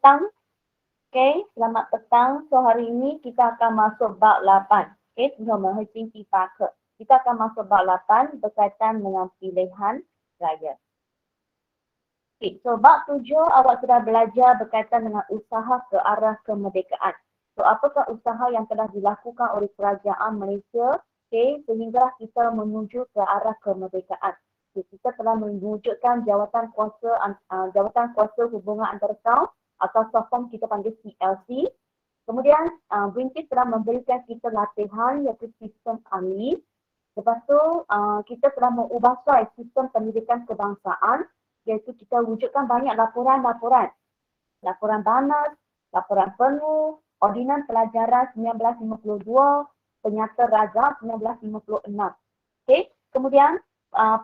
petang. Okay, selamat petang. So hari ini kita akan masuk bab 8. Okay, kita akan masuk bab 8 berkaitan dengan pilihan raya. Okay, so bab 7 awak sudah belajar berkaitan dengan usaha ke arah kemerdekaan. So apakah usaha yang telah dilakukan oleh kerajaan Malaysia, okay, sehingga kita menuju ke arah kemerdekaan. Okay, kita telah mewujudkan jawatan kuasa hubungan antarakaum atau short form kita panggil CLC. Kemudian British telah memberikan kita latihan iaitu sistem ahli. Lepas tu kita telah mengubah sistem pendidikan kebangsaan iaitu kita wujudkan banyak laporan-laporan. Laporan Banas, laporan penuh, Ordinan Pelajaran 1952, Penyata Raja 1956. Okay. Kemudian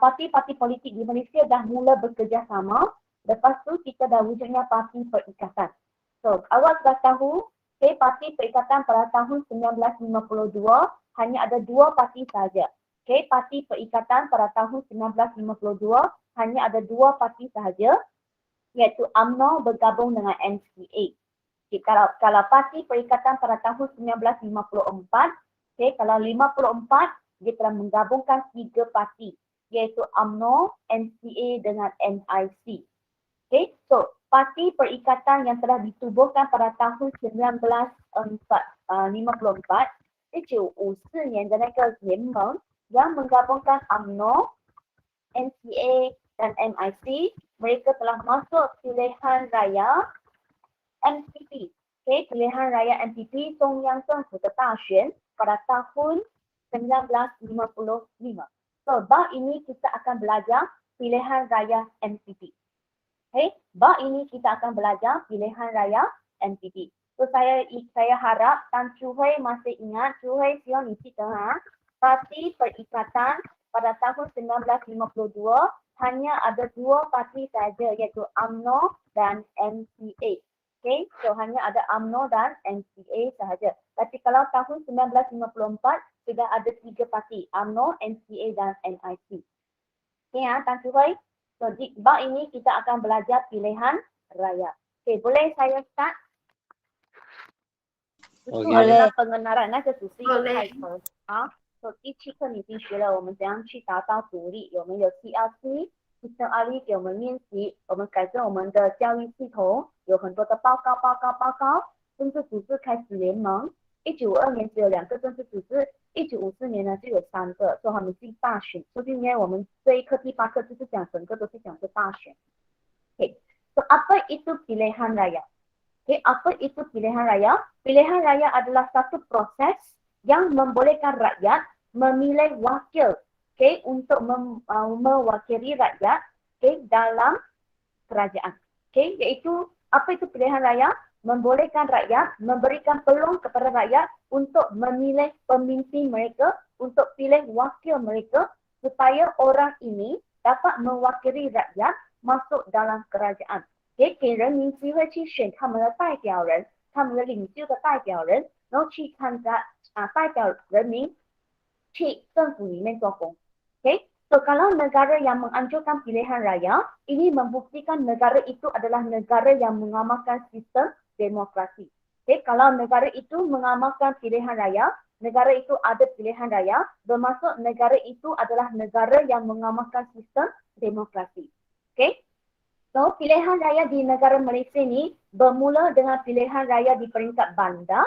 parti-parti politik di Malaysia dah mula bekerjasama. Lepas tu kita dah wujudnya parti perikatan. So, awak sudah tahu, okay, parti perikatan pada tahun 1952 hanya ada 2 parti sahaja. Okay, parti perikatan pada tahun 1952 hanya ada 2 parti sahaja, iaitu UMNO bergabung dengan NCA. Okay, kalau parti perikatan pada tahun 1954, okay, kalau 54, dia telah menggabungkan 3 parti, iaitu UMNO, NCA dengan NIC. Okay, so parti perikatan yang telah ditubuhkan pada tahun 1954, 1954年的那个联盟 yang menggabungkan UMNO, NCA dan NIC, mereka telah masuk pilihan raya MPP. Okay, pilihan raya MPP 中央政府的大选 pada tahun 1955. So, bab ini kita akan belajar pilihan raya MPP. Okay, bab ini kita akan belajar pilihan raya MPP. So, saya harap Tan Chu Hui masih ingat, Chu Hui siapa ni kita parti perikatan pada tahun 1952 hanya ada 2 parti saja, iaitu UMNO dan NCA. Okay, so hanya ada UMNO dan NCA sahaja. Tapi kalau tahun 1954 sudah ada 3 parti, UMNO, NCA dan NIC. Okay Tan Chu Hui. So di bab ini kita akan belajar pilihan raya. Okay, boleh saya start? Itu adalah pengenalan 那个只是一个开头啊。So 第7课你已经学了我们怎样去达到独立，有没有 CLC？ Sistem ahli 给我们练习，我们改正我们的教育系统，有很多的报告。政治组织开始联盟，1952年只有2个政治组织，1954年呢就有3个，所以他们进大选。所以今天我们这一课第8课就是讲整个都是讲这大选。Okay, so apa itu pilihan raya? Okay, apa itu pilihan raya? Pilihan raya adalah satu proses yang membolehkan rakyat memilih wakil, okay, untuk mewakili rakyat, okay, dalam kerajaan. Okay, iaitu apa itu pilihan raya? Membolehkan rakyat, memberikan peluang kepada rakyat untuk memilih pemimpin mereka, untuk pilih wakil mereka supaya orang ini dapat mewakili rakyat masuk dalam kerajaan. Okay, 给人民机会去选他们的代表人，他们的领袖的代表人，然后去参加代表人民去政府里面做工。Okay, so kalau negara yang menganjurkan pilihan raya, ini membuktikan negara itu adalah negara yang mengamalkan sistem demokrasi. Okay, kalau negara itu mengamalkan pilihan raya, negara itu ada pilihan raya, bermaksud negara itu adalah negara yang mengamalkan sistem demokrasi. Okay, so pilihan raya di negara Malaysia ni bermula dengan pilihan raya di peringkat bandar.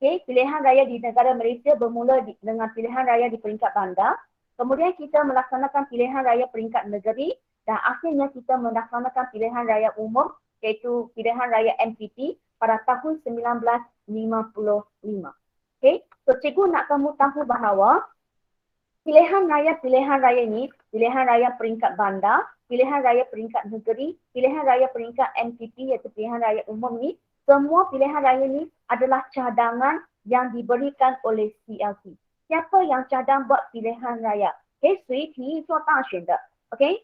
Okay, pilihan raya di negara Malaysia bermula dengan pilihan raya di peringkat bandar. Kemudian kita melaksanakan pilihan raya peringkat negeri dan akhirnya kita melaksanakan pilihan raya umum iaitu pilihan raya MPP pada tahun 1955. Okay, so cikgu nak kamu tahu bahawa pilihan raya ini, pilihan raya peringkat bandar, pilihan raya peringkat negeri, pilihan raya peringkat MPP iaitu pilihan raya umum ni, semua pilihan raya ni adalah cadangan yang diberikan oleh CLC. Siapa yang cadang buat pilihan raya? Okay, 随提做大选的。Okay,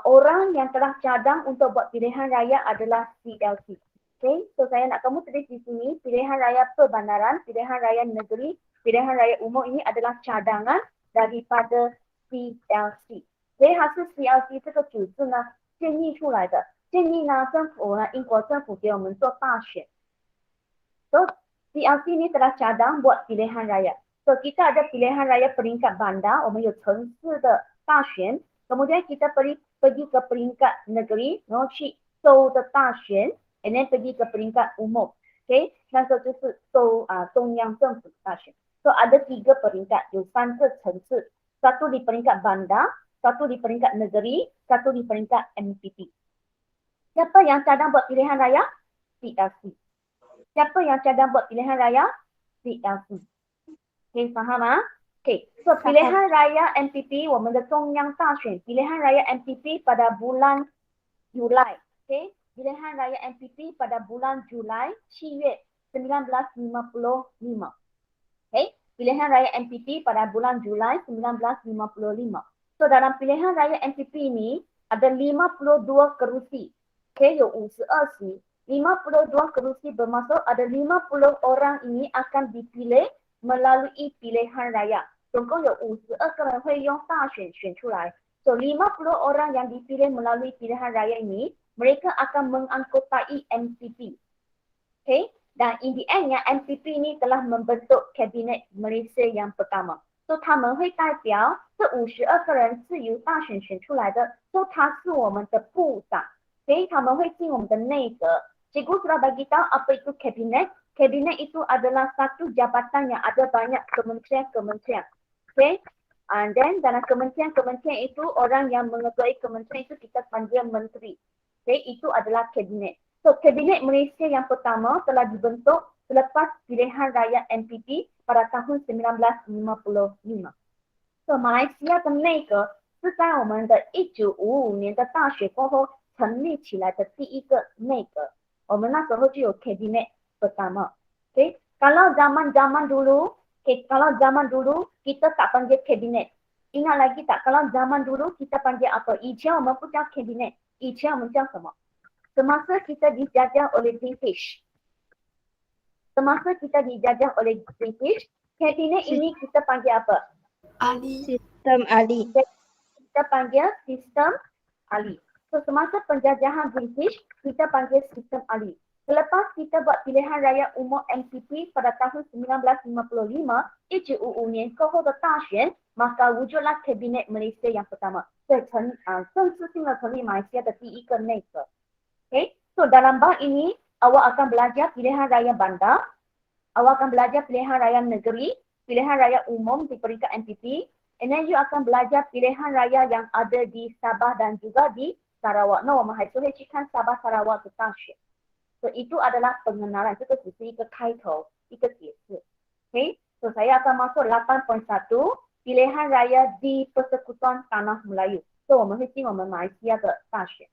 orang yang telah cadang untuk buat pilihan raya adalah CLC. Okay, so saya nak kamu tulis di sini pilihan raya perbandaran, pilihan raya negeri, pilihan raya umum ini adalah cadangan daripada CLC. 所以它是 CLC 这个组织呢建议出来的。建议呢政府呢英国政府给我们做大选。So CLC ini telah cadang buat pilihan raya. So kita ada pilihan raya peringkat bandar, 我们有城市的大选， kemudian kita pergi ke peringkat negeri, 然后去州的大选 and then pergi ke peringkat umum. Okay, 那个就是中央政府的大选。So ada 3 peringkat, 有3个城市， satu di peringkat bandar, satu di peringkat negeri, satu di peringkat MPP. Siapa yang cadang buat pilihan raya? CLC. Siapa yang cadang buat pilihan raya? CLC. Okay, faham ah? Okay, so pilihan raya MPP, 我们的中央大选 pilihan raya MPP pada bulan Julai. Okay, pilihan raya MPP pada bulan Julai 7 月 1955. Okay, pilihan raya MPP pada bulan Julai 1955. So dalam pilihan raya MPP ini ada 52 kerusi. Okay, 有52席。 52 kerusi bermaksud ada 50 orang ini akan dipilih melalui pilihan raya. 总共有52个人会用大选选出来。So 50 orang yang dipilih melalui pilihan raya ini, mereka akan menganggotai MPP. Okay? Dan in the end, yang MPP ini telah membentuk kabinet Malaysia yang pertama. So 他们会代表这52个人是由大选选出来的。So 他是我们的部长。Okay? 他们会进我们的内阁。 Cikgu sudah bagi tahu apa itu kabinet. Kabinet itu adalah satu jabatan yang ada banyak kementerian-kementerian. Okay? And then dalam kementerian-kementerian itu orang yang mengetuai kementerian itu kita panggil menteri. Okay? Itu adalah kabinet. So kabinet Malaysia yang pertama telah dibentuk selepas pilihan raya MPP pada tahun 1955. So Malaysia 的内阁是在我们的1955年的大选过后成立起来的第一个内阁。 我们那时候就有 kabinet pertama. Okay? Kalau zaman-zaman dulu, kalau zaman dulu kita tak panggil kabinet. Ingat lagi tak? Kalau zaman dulu kita panggil apa? 以前我们不叫 kabinet. 以前我们叫什么？ Semasa kita dijajah oleh British. Semasa kita dijajah oleh British, kabinet ini kita panggil apa? Sistem ahli. Kita panggil sistem ahli. So, semasa penjajahan British, kita panggil sistem ahli. Selepas kita buat pilihan raya umum MPP pada tahun 1955, 1955年过后的大选, maka wujudlah kabinet Malaysia yang pertama. 所以正式性的成立马来西亚的第一个内阁。Okay, so dalam bab ini, awak akan belajar pilihan raya bandar, awak akan belajar pilihan raya negeri, pilihan raya umum di peringkat MPP, and then you akan belajar pilihan raya yang ada di Sabah dan juga di Sarawak. 那我们还是会去看沙巴、沙拉瓦的大选。So itu adalah pengenalan. 这个只是一个开头，一个解释。Okay, so saya akan masuk 8.1 pilihan raya di Persekutuan Tanah Melayu. So 我们会进我们马来西亚的大选。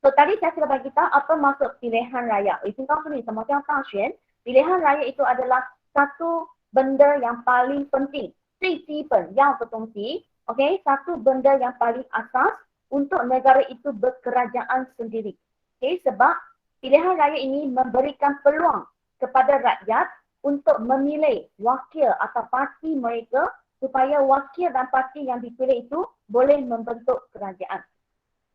So tadi saya sudah bagi tahu apa maksud pilihan raya. 我已经告诉你什么叫大选。Pilihan raya itu adalah satu benda yang paling penting, 最基本要的东西。Okay, satu benda yang paling asas untuk negara itu berkerajaan sendiri. Okay, sebab pilihan raya ini memberikan peluang kepada rakyat untuk memilih wakil atau parti mereka supaya wakil dan parti yang dipilih itu boleh membentuk kerajaan.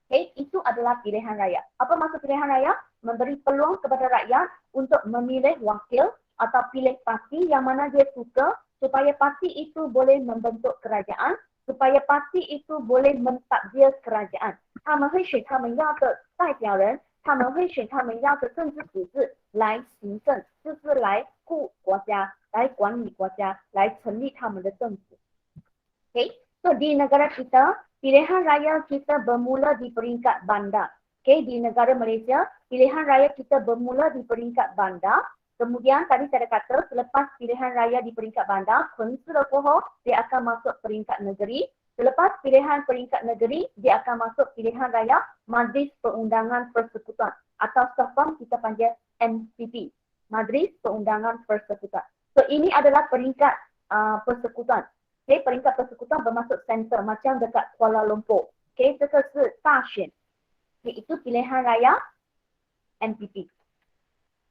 Okay, itu adalah pilihan raya. Apa maksud pilihan raya? Memberi peluang kepada rakyat untuk memilih wakil atau pilih parti yang mana dia suka supaya parti itu boleh membentuk kerajaan, supaya parti itu boleh mentakdir kerajaan. 他们会选他们要的代表人，他们会选他们要的政治组织来行政，就是来顾国家，来管理国家，来成立他们的政府。Okay, so di negara kita, pilihan raya kita bermula di peringkat bandar. Okay, di negara Malaysia, pilihan raya kita bermula di peringkat bandar. Kemudian tadi saya kata selepas pilihan raya di peringkat bandar, 城市的过后 dia akan masuk peringkat negeri. Selepas pilihan peringkat negeri, dia akan masuk pilihan raya Majlis Perundangan Persekutuan atau short kita panggil MPP, Majlis Perundangan Persekutuan. So ini adalah peringkat persekutuan. Okay, peringkat persekutuan bermaksud center macam dekat Kuala Lumpur. Okay, 这个是大选. Okay, itu pilihan raya MPP.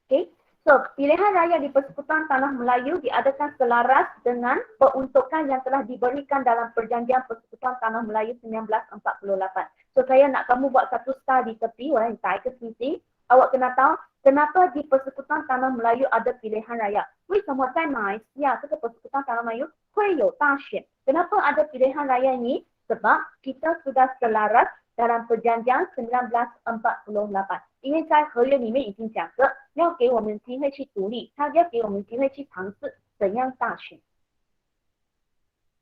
Okay. So, pilihan raya di Persekutuan Tanah Melayu diadakan selaras dengan peruntukan yang telah diberikan dalam Perjanjian Persekutuan Tanah Melayu 1948. So, saya nak kamu buat satu star di tepi, orang yang ke sisi. Awak kena tahu kenapa di Persekutuan Tanah Melayu ada pilihan raya. 为什么在马来西亚这个 Persekutuan Tanah Melayu 会有大选? Kenapa ada pilihan raya ini? Sebab kita sudah selaras dalam Perjanjian 1948. 因为在合约里面已经讲着要给我们机会去独立，他要给我们机会去尝试怎样大选。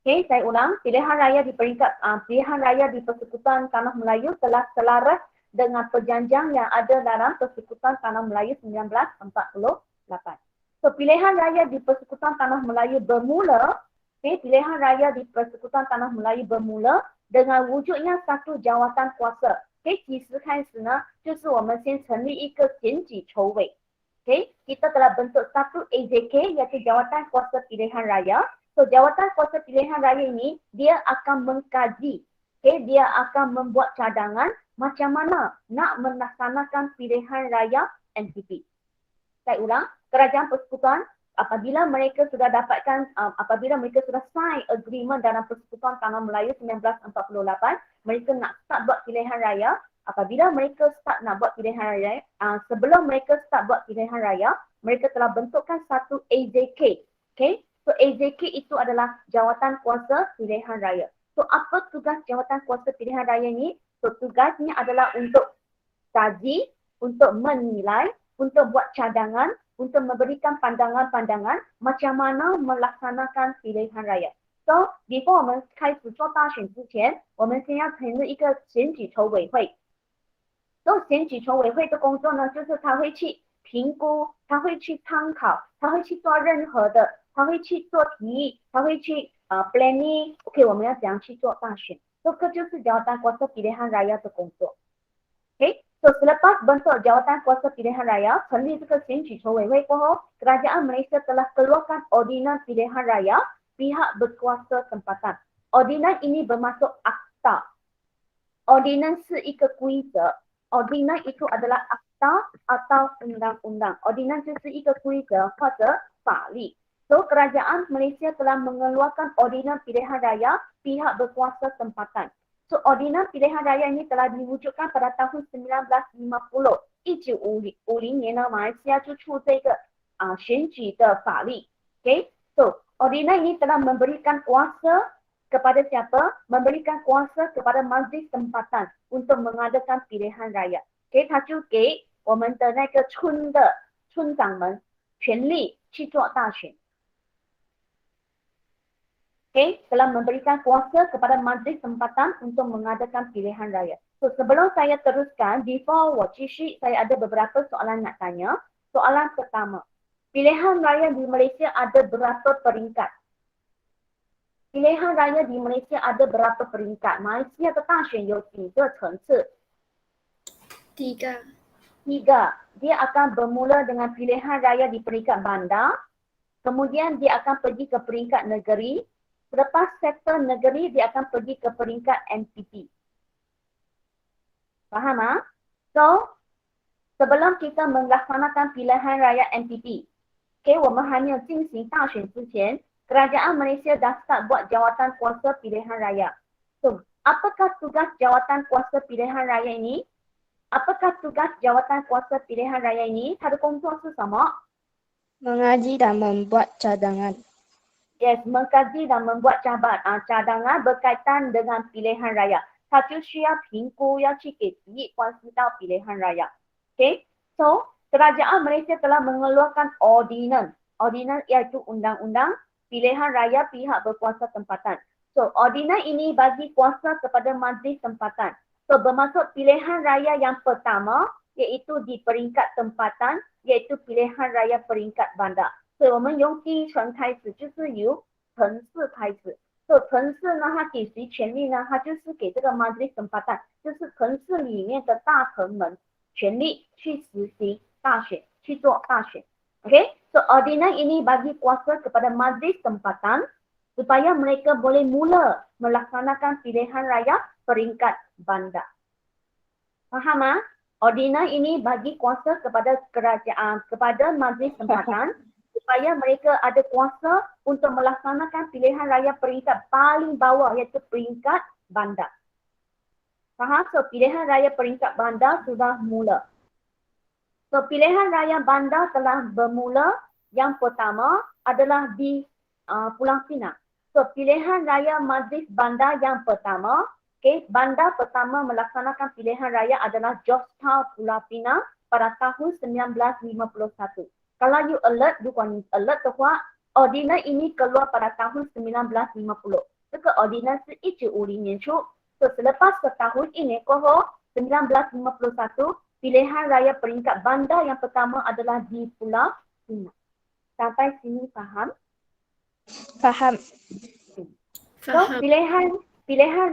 Okay, saya ulang, pilihan raya di pilihan raya di Persekutuan Tanah Melayu telah selaras dengan perjanjian yang ada dalam Persekutuan Tanah Melayu 1948. So, pilihan raya di Persekutuan Tanah Melayu bermula, pilihan raya di Persekutuan Tanah Melayu bermula dengan wujudnya satu jawatan kuasa. 几时开始呢？就是我们先成立一个选举筹委。kita telah bentuk satu AJK iaitu Jawatan Kuasa Pilihan Raya. So, Jawatan Kuasa Pilihan Raya ini dia akan mengkaji, dia akan membuat cadangan macam mana nak melaksanakan pilihan raya NPP. Saya ulang, Kerajaan Persekutuan apabila mereka sudah dapatkan, apabila mereka sudah sign agreement dalam Persekutuan Tanah Melayu 1948, mereka nak start buat pilihan raya. Apabila mereka start nak buat pilihan raya, sebelum mereka start buat pilihan raya, mereka telah bentukkan satu AJK. So AJK itu adalah Jawatan Kuasa Pilihan Raya. So apa tugas Jawatan Kuasa Pilihan Raya ini? So tugasnya adalah untuk kaji, untuk menilai, untuk buat cadangan, untuk memberikan pandangan-pandangan macam mana melaksanakan pilihan raya. So, before 我们开始做大选之前，我们先要成立一个选举筹委会。So， 选举筹委会的工作呢，就是他会去评估，他会去参考，他会去做任何的，他会去做提议，他会去planning。OK， 我们要怎样去做大选？这个就是Jawatan Kuasa Pilihan Raya 的工作。So, selepas bentuk Jawatan Kuasa Pilihan Raya, 成立这个选举筹委会过后， Kerajaan Malaysia telah keluarkan Ordinan Pilihan Raya Pihak Berkuasa Tempatan. Ordinan ini bermaksud akta. Ordinan 是一个规则。Ordinan itu adalah akta atau undang-undang. Ordinan 就是一个规则或者法律。So, Kerajaan Malaysia telah mengeluarkan Ordinan Pilihan Raya Pihak Berkuasa Tempatan. So, Ordinan Pilihan Raya ini telah diwujudkan pada tahun 1950. 1950年呢，马来西亚就出这个选举的法律。So, Ordinan ini telah memberikan kuasa kepada siapa? Memberikan kuasa kepada Majlis Tempatan untuk mengadakan pilihan raya. 他就给我们的那个村的村长们权力去做大选。telah memberikan kuasa kepada Majlis Tempatan untuk mengadakan pilihan raya. So, sebelum saya teruskan, before 我继续, saya ada beberapa soalan nak tanya. Soalan pertama, pilihan raya di Malaysia ada berapa peringkat? Pilihan raya di Malaysia ada berapa peringkat? Malaysia 的大选有几个层次？3. Dia akan bermula dengan pilihan raya di peringkat bandar. Kemudian dia akan pergi ke peringkat negeri. Selepas sektor negeri, dia akan pergi ke peringkat NPP. Faham? So, sebelum kita melaksanakan pilihan raya NPP, 我们还没有进行大选之前, Kerajaan Malaysia dah start buat Jawatan Kuasa Pilihan Raya. So, apakah tugas Jawatan Kuasa Pilihan Raya ini? Apakah tugas Jawatan Kuasa Pilihan Raya ini? 它的工作是什么? Mengaji dan membuat cadangan. Yes, mengkaji dan membuat cadangan berkaitan dengan pilihan raya. 它就需要评估，要去给提议关系到 pilihan raya. So, Kerajaan Malaysia telah mengeluarkan Ordinan. Ordinan iaitu undang-undang pilihan raya pihak berkuasa tempatan. So, Ordinan ini bagi kuasa kepada Majlis Tempatan. So, bermaksud pilihan raya yang pertama iaitu di peringkat tempatan, iaitu pilihan raya peringkat bandar. 所以我们用第一层开始，就是由城市开始。所以城市呢，它给谁权利呢？它就是给这个 Majlis Tempatan， 就是城市里面的大臣们权利去实行大选，去做大选。So Ordinan ini bagi kuasa kepada Majlis Tempatan supaya mereka boleh mula melaksanakan pilihan raya peringkat bandar. Faham? Ordinal ini bagi kuasa kepada kerajaan, kepada majlis tempatan supaya mereka ada kuasa untuk melaksanakan pilihan raya peringkat paling bawah iaitu peringkat bandar. Faham? So pilihan raya peringkat bandar sudah mula. So pilihan raya bandar telah bermula. Yang pertama adalah di Pulau Pinang. So pilihan raya majlis bandar yang pertama, bandar pertama melaksanakan pilihan raya adalah Georgetown Pulau Pinang pada tahun 1951. Kalau you alert, you can alert 的话 ordinal ini keluar pada tahun 1950. 这个 ordinal 是1950年出。So selepas setahun ini, 1951, pilihan raya peringkat bandar yang pertama adalah di Pulau Pinang. Sampai sini faham? Faham. So pilihan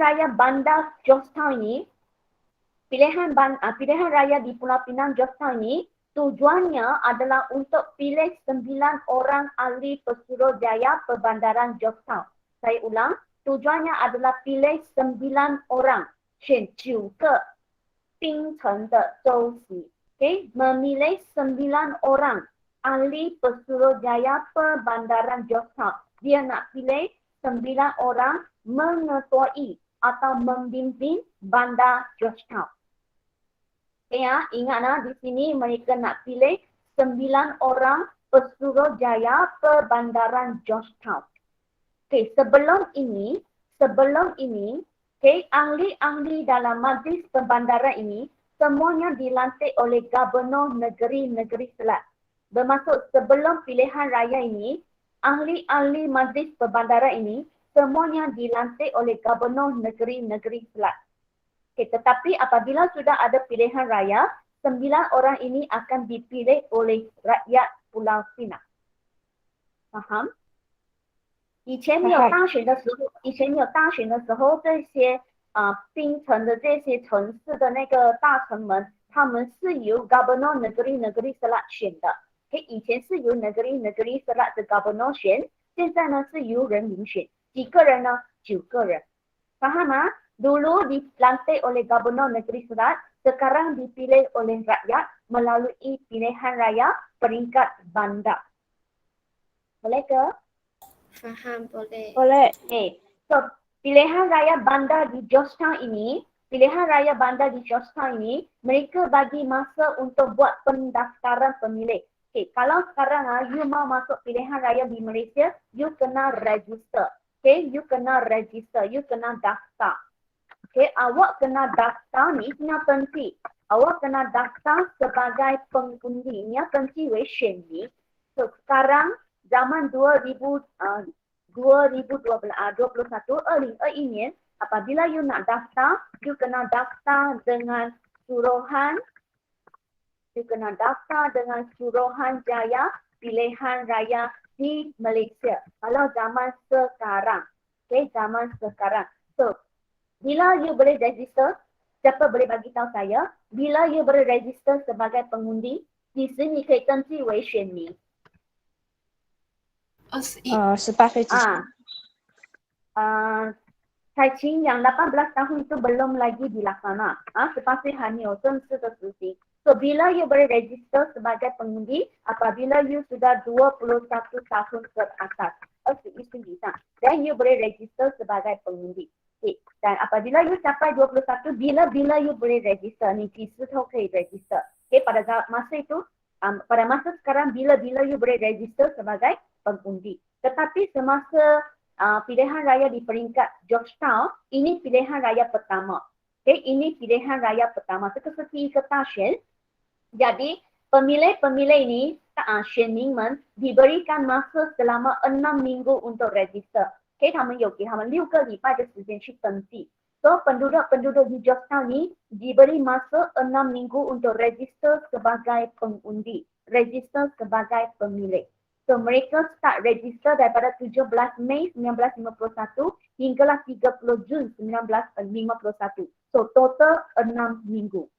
raya bandar Georgetown ini, pilihan raya di Pulau Pinang Georgetown ini tujuannya adalah untuk pilih 9 orang ahli pesuruhjaya perbandaran Georgetown. Saya ulang, tujuannya adalah pilih 9 orang, 选9个槟城的州席, memilih 9 orang ahli pesuruhjaya perbandaran Georgetown. Dia nak pilih 9 orang mengetuai atau membimbing bandar Georgetown. Ya, ingatlah di sini mereka nak pilih 9 orang pesuruhjaya perbandaran Georgetown. Sebelum ini, ahli-ahli dalam majlis perbandaran ini semuanya dilantik oleh Gubernur Negeri-Negeri Selat. Bermaksud sebelum pilihan raya ini, ahli-ahli majlis perbandaran ini semuanya dilantik oleh Gubernur Negeri-Negeri Selat. Tetapi apabila sudah ada pilihan raya, 9 orang ini akan dipilih oleh rakyat Pulau Pinang. Faham? 以前没有大选的时候，这些槟城的这些城市的那个大臣们，他们是由 Gubernur Negeri-Negeri Selat 选的。以前是由 Negeri-Negeri Selat 的 Gubernur 选，现在呢是由人民选。几个人呢？9个人。Faham吗？Dulu dilantik oleh Gubernur Negeri Selat, sekarang dipilih oleh rakyat melalui pilihan raya peringkat bandar. Boleh ke? Faham, boleh. Boleh. So pilihan raya bandar di Georgetown ini, mereka bagi masa untuk buat pendaftaran pemilih. Kalau sekarang you mau masuk pilihan raya di Malaysia, you kena register. You kena register, you kena daftar. Awak kena daftar ni, ini penting. Awak kena daftar sebagai pengundi. Ini penting wei 选民. So sekarang zaman 2021, 2021 年, apabila you nak daftar, you kena daftar dengan suruhan Suruhanjaya Pilihan Raya di Malaysia. Kalau zaman sekarang. Zaman sekarang. So, bila you boleh register, siapa boleh bagi tahu saya, bila you boleh register sebagai pengundi, di sini可以登记为选民。21。18岁之前。蔡琴yang 18 tahun itu belum lagi dilaksana. Sepatutnya hanya正式的实行。So, bila you boleh register sebagai pengundi, apabila you sudah 21 tahun ke atas, 21岁以上, then you boleh register sebagai pengundi. Dan apabila you capai 21, bila you boleh register, ni 几时都可以 register. Pada masa itu, pada masa sekarang, bila you boleh register sebagai pengundi. Tetapi semasa pilihan raya di peringkat Georgetown, ini pilihan raya pertama. Ini pilihan raya pertama. Seperti kata Shen. Jadi, pemilih-pemilih ini, 选民们 diberikan masa selama 6 minggu untuk register. 他们有给他们6个礼拜的时间去登记。So, penduduk di Georgetown ni diberi masa 6 minggu untuk register sebagai pengundi. Register sebagai pemilih. So, mereka start register daripada 17 Mei 1951 hinggalah 30 Jun 1951. So, total 6 minggu.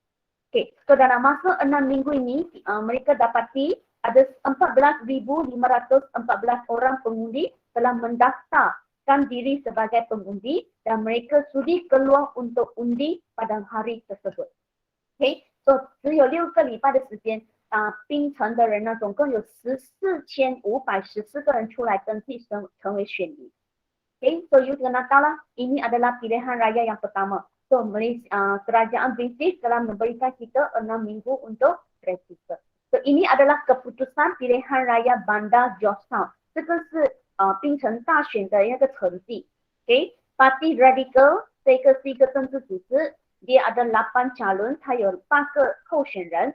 So dalam masa 6 minggu ini, mereka dapati ada 14,514 orang pengundi telah mendaftarkan diri sebagai pengundi dan mereka sudi keluar untuk undi pada hari tersebut. 只有6个礼拜的时间槟城的人呢，总共有14,514个人出来登记成为选民。So you kena tahu lah, ini adalah pilihan raya yang pertama. So kerajaan British telah memberikan kita 6 minggu untuk register. So ini adalah keputusan pilihan raya Bandar Georgetown. 这个是槟城大选的那个成绩。Parti Radical 这个是一个政治组织， dia ada 8 calon, 它有8个候选人。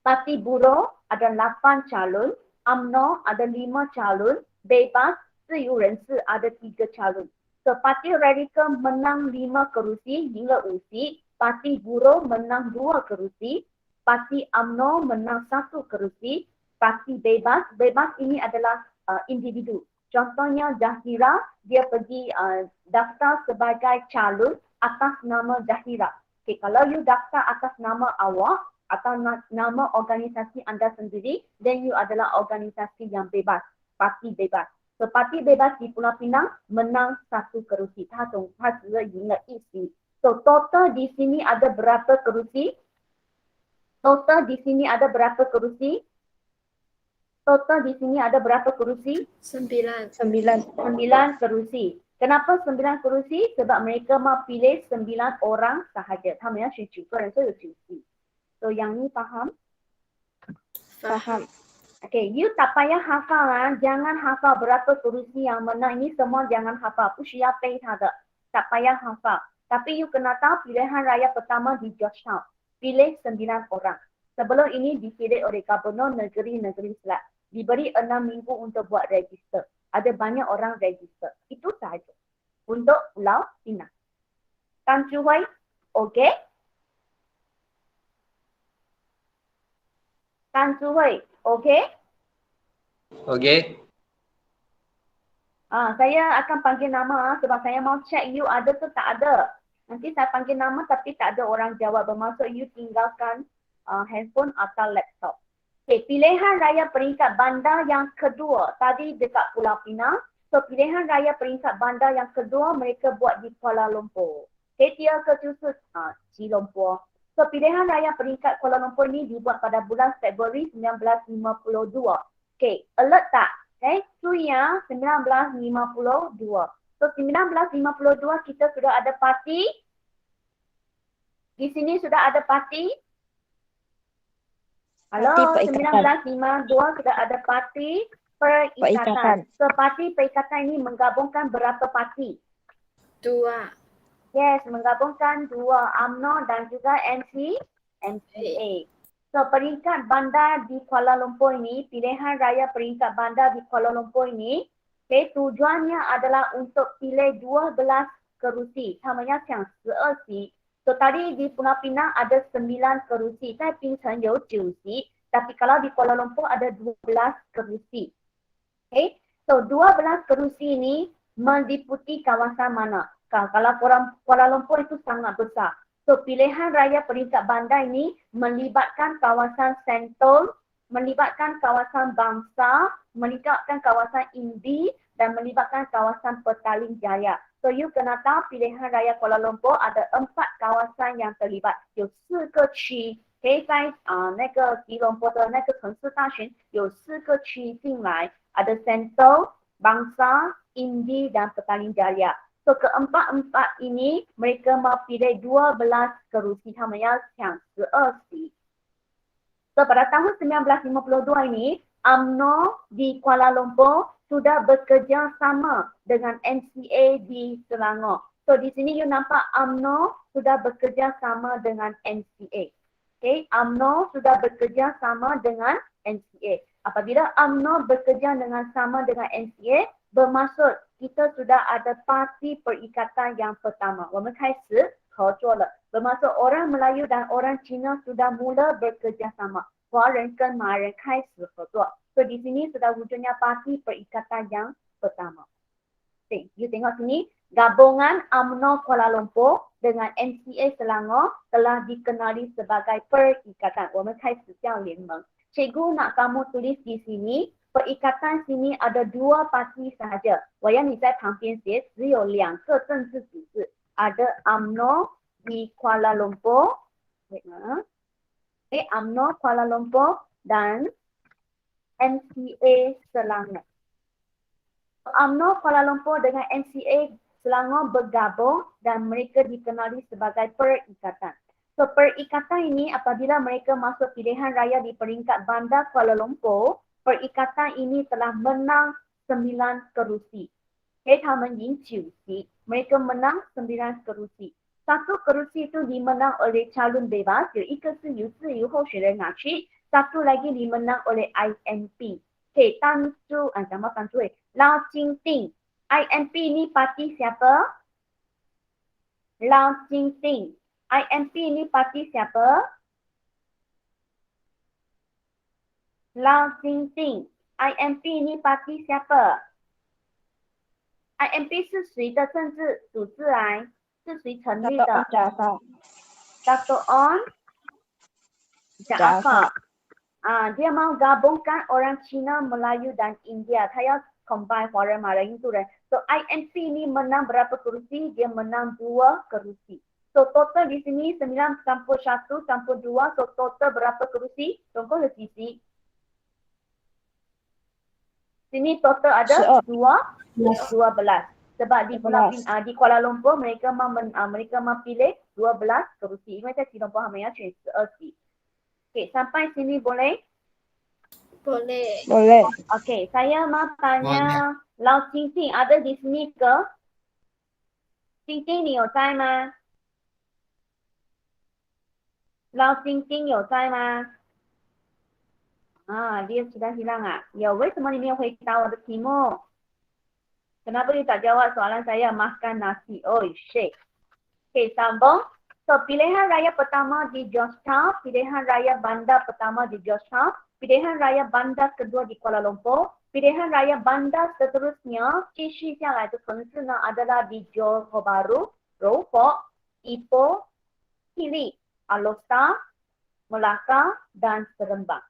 Parti Buruh ada 8 calon, UMNO ada 5 calon, Bebas 自由人士 ada 3 calon. So Parti Radical menang 5 kerusi hingga usi, Parti Buruh menang 2 kerusi, Parti UMNO menang 1 kerusi, Parti Bebas ini adalah individu. Contohnya Zahira, dia pergi daftar sebagai calon atas nama Zahira. Kalau you daftar atas nama awak atau nama organisasi anda sendiri, then you adalah organisasi yang bebas, parti bebas. So parti bebas di Pulau Pinang menang 1 kerusi, 他只是赢了1席。So total di sini ada berapa kerusi? Total di sini ada berapa kerusi? Total di sini ada berapa kerusi? 9 kerusi. Kenapa 9 kerusi? Sebab mereka mau pilih 9 orang sahaja. 他们要选9个人，所以有9席。So yang ni faham? Faham. Okay, you tak payah hafal jangan hafal berapa kerusi yang menang. Ini semua jangan hafal, 不需要背它的， tak payah hafal. Tapi you kena tahu pilihan raya pertama di Georgetown. Pilih 9 orang. Sebelum ini dipilih oleh Gubernur negeri-negeri Selat. Diberi 6 minggu untuk buat register. Ada banyak orang register. Itu sahaja untuk Pulau Pinang. Tan Chu Hui, okey? Tan Chu Hui, okey? Okey. Saya akan panggil nama sebab saya mau check you ada ke tak ada. Nanti saya panggil nama tapi tak ada orang jawab. Bermaksud you tinggalkan handphone atau laptop. Okay, pilihan raya peringkat bandar yang kedua tadi dekat Pulau Pinang. So pilihan raya peringkat bandar yang kedua mereka buat di Kuala Lumpur. Okay, 第二个就是吉隆坡. So pilihan raya peringkat Kuala Lumpur ni dibuat pada bulan Februari 1952. Okay, alert tak? Okay, 注意1952. So 1952 kita sudah ada parti. Di sini sudah ada parti. Halo, 1952 sudah ada parti perikatan. So parti perikatan ini menggabungkan berapa parti? 2. Yes, menggabungkan 2, UMNO dan juga NCA. So peringkat bandar di Kuala Lumpur ini, pilihan raya peringkat bandar di Kuala Lumpur ini, okay, tujuannya adalah untuk pilih 12 kerusi. 他们要抢12席. So tadi di Pulau Pinang ada 9 kerusi, 在槟城有9席, tapi kalau di Kuala Lumpur ada 12 kerusi. Okay, so 12 kerusi ini meliputi kawasan mana? Kalau Kuala Lumpur itu sangat besar. So pilihan raya peringkat bandar ini melibatkan kawasan Sentul, melibatkan kawasan Bangsa, melibatkan kawasan Indi dan melibatkan kawasan Petaling Jaya. So you kena tahu pilihan raya Kuala Lumpur ada 4 kawasan yang terlibat, 有4个区。可以在那个吉隆坡的那个城市大选有4个区进来， ada Sentul, Bangsa, Indi dan Petaling Jaya. So keempat-empat ini mereka mau pilih 12 kerusi, 他们要抢12席. So pada tahun 1952 ini, UMNO di Kuala Lumpur sudah bekerja sama dengan NCA di Selangor. So di sini you nampak UMNO sudah bekerja sama dengan NCA. Okay, UMNO sudah bekerja sama dengan NCA. Apabila UMNO bekerja sama dengan NCA, bermaksud kita sudah ada parti perikatan yang pertama. 我们开始合作了. Bermaksud orang Melayu dan orang Cina sudah mula bekerja sama. 华人跟马人开始合作. So di sini sudah wujudnya parti perikatan yang pertama. Okay, you tengok sini, gabungan UMNO Kuala Lumpur dengan NCA Selangor telah dikenali sebagai perikatan. 我们开始叫联盟. Cikgu nak kamu tulis di sini, perikatan sini ada 2 parti sahaja. 我要你在旁边写，只有2个政治组织. Ada UMNO di Kuala Lumpur. UMNO Kuala Lumpur dan MCA Selangor. UMNO Kuala Lumpur dengan MCA Selangor bergabung dan mereka dikenali sebagai perikatan. So perikatan ini apabila mereka masuk pilihan raya di peringkat bandar Kuala Lumpur, perikatan ini telah menang 9 kerusi. Mereka mereka menang 9 kerusi. Satu kerusi itu dimenang oleh calon bebas, 有一个是由自由候选人拿去， satu lagi dimenang oleh INP. Okay, nama Tanju Lau Jing Ting. INP ni parti siapa? Lau Jing Ting. INP ni parti siapa? Lau Jing Ting. INP ni parti siapa? INP 是谁的政治组织来？是谁成立的？ Dato' On Jaafar. Dia mau gabungkan orang Cina, Melayu dan India. Saya combine foreign Melayu tu. So INP ni menang berapa kerusi? Dia menang 2 kerusi. So total di sini 9 campur 1 campur 2. So total berapa kerusi? Tunggu di sini. Sini total ada 12. Sebab di Kuala Lumpur mereka mau pilih 12 kerusi. Ini saya tidak faham ya, 12. Okey, sampai sini boleh? Boleh. Okey, saya mau tanya Lau Jing Ting ada di sini ke? Jing Ting 你有在吗？ Lau Jing Ting 有在吗？ dia sudah hilang Ya, 为什么你没有回答我的题目？ Kenapa dia tak jawab soalan saya? Makan nasi. Oh, shit. Okay, sambung. So, pilihan raya pertama di Georgetown, pilihan raya bandar pertama di Georgetown, pilihan raya bandar kedua di Kuala Lumpur, pilihan raya bandar seterusnya, 继续下来的城市呢 adalah di Johor Bahru, Rohok, Ipoh, Kili, Alor, Melaka dan Seremban.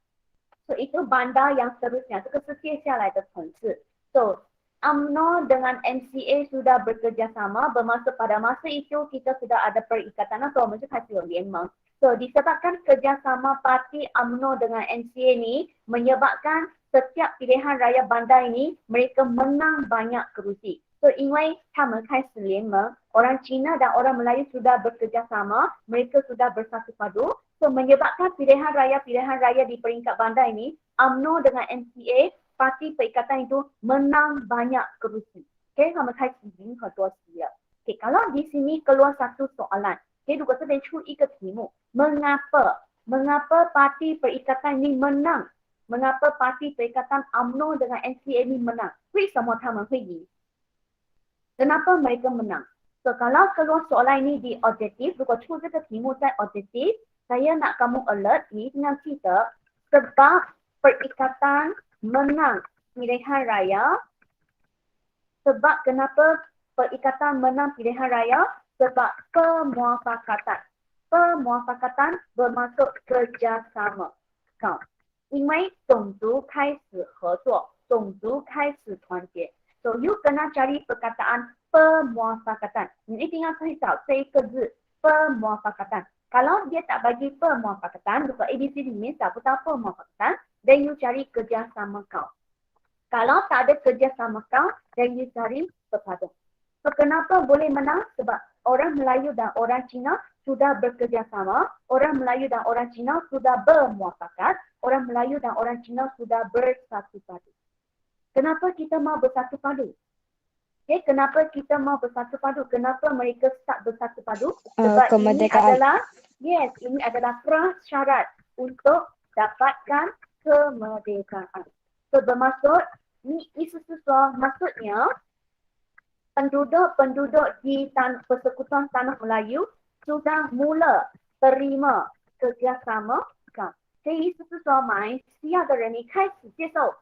So, itu bandar yang seterusnya. 这个是接下来的城市. So, UMNO dengan MCA sudah bekerjasama, bermaksud pada masa itu kita sudah ada perikatan atau mesti kasih联盟. So disebabkan kerjasama parti UMNO dengan MCA ni menyebabkan setiap pilihan raya bandar ini mereka menang banyak kerusi. So 因为他们开始联盟, orang Cina dan orang Melayu sudah bekerjasama, mereka sudah bersatu padu. So menyebabkan pilihan raya di peringkat bandar ini, UMNO dengan MCA parti perikatan itu menang banyak kerusi. Okay, 他们开始赢很多席了。Okay, kalau di sini keluar satu soalan. Okay, 如果这边出一个题目, mengapa parti perikatan ini menang? Mengapa parti perikatan UMNO dengan MCA ini menang? 为什么他们会赢? Kenapa mereka menang? So, kalau keluar soalan ini di objektif, 如果出这个题目在 objektif, saya nak kamu alert ni dengan kita sebab perikatan menang pilihan raya. Sebab kenapa perikatan menang pilihan raya? Sebab pemuafakatan. Pemuafakatan bermaksud kerjasama. 因为种族开始合作，种族开始团结。So you kena cari perkataan pemuafakatan. Ini tinggal saya tahu这一个字 pemuafakatan. Kalau dia tak bagi pemuafakatan, bukan ABC ni tak tahu pemuafakatan, then you cari kerjasama kau. Kalau tak ada kerjasama kau, then you cari perpaduan. So, kenapa boleh menang? Sebab orang Melayu dan orang Cina sudah bekerjasama, orang Melayu dan orang Cina sudah bermuafakat, orang Melayu dan orang Cina sudah bersatu padu. Kenapa kita mau bersatu padu? Okay, kenapa kita mau bersatu padu? Kenapa mereka tak bersatu padu? Sebab ini adalah prasyarat untuk dapatkan kemerdekaan. So, bermaksud, ni sesuatu maksudnya penduduk di Persekutuan Tanah Melayu sudah mula terima kerjasama kan. 这意思是说，马来西亚的人民开始接受，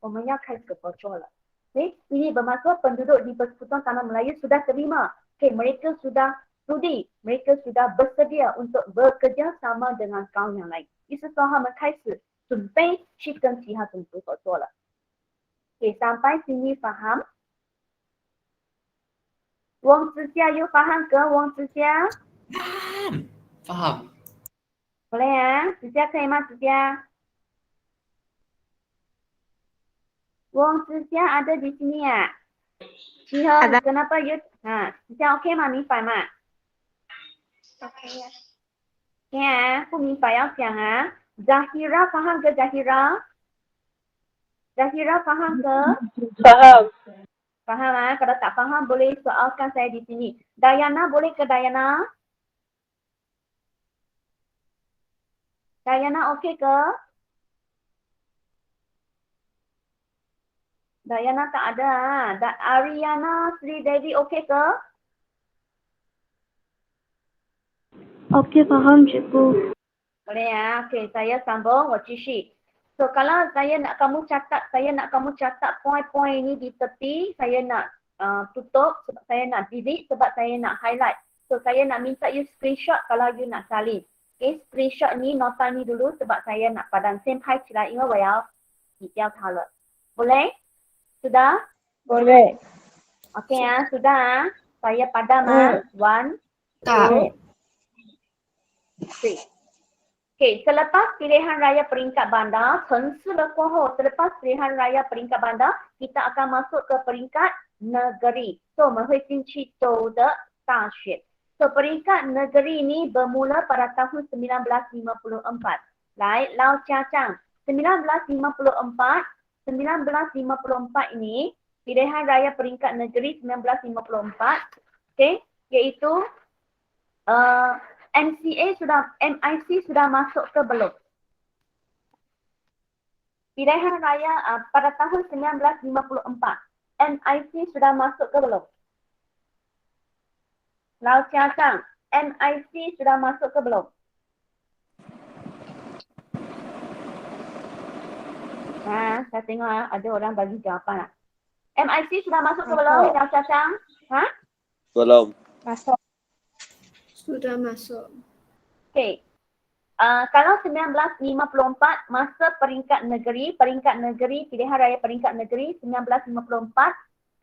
我们要开始合作了。ini bermaksud penduduk di Persekutuan Tanah Melayu sudah terima. Mereka sudah sudi, mereka sudah bersedia untuk bekerja sama dengan kaum yang lain. 意思说他们开始准备去跟其他种族合作了。sampai sini faham? Wong Zizia, you faham ke Wong Zizia? Faham. Boleh ya? Sejak saya mas Sejak. Wong Sejak ada di sini ya? Ciheng, Ada. kenapa you? Sejak okey吗？明白吗？ OK 呀。 OK 啊，不明白要讲啊。Zahira faham ke Zahira? Zahira faham ke? Faham. Faham ah? Kalau tak faham boleh soalkan saya di sini. Dayana boleh ke Dayana? Dayana okey ke? Dayana tak ada. Ariana Sri Devi okey ke? Okey, faham cikgu. Boleh ya. Okey, saya sambung. 我继续. So kalau saya nak kamu catat poin-poin ini di tepi, saya nak tutup sebab saya nak delete sebab saya nak highlight. So saya nak minta you screenshot kalau you nak salin. Okay, screenshot ni nota ni dulu sebab saya nak padan先拍起来，因为我要比较它了。boleh? Sudah? Boleh. Okey ya, sudah. Saya padam ah. 1, 2, 3. Okey, selepas pilihan raya peringkat bandar, 城市了过后, selepas pilihan raya peringkat bandar, kita akan masuk ke peringkat negeri. So, 我们会进去州的大选. So, peringkat negeri ini bermula pada tahun 1954. Baik, Lau Chia Chang. 1954 ini, pilihan raya peringkat negeri 1954, okey, iaitu MIC sudah masuk ke belum? Pilihan raya pada tahun 1954, MIC sudah masuk ke belum? Lau Chia Chang, MIC sudah masuk ke belum? Saya tengok ada orang bagi jawapan. MIC sudah masuk ke belum, Lau Chia Chang? Belum. Masuk. Sudah masuk. Okey. Kalau 1954 masa peringkat negeri, pilihan raya peringkat negeri 1954,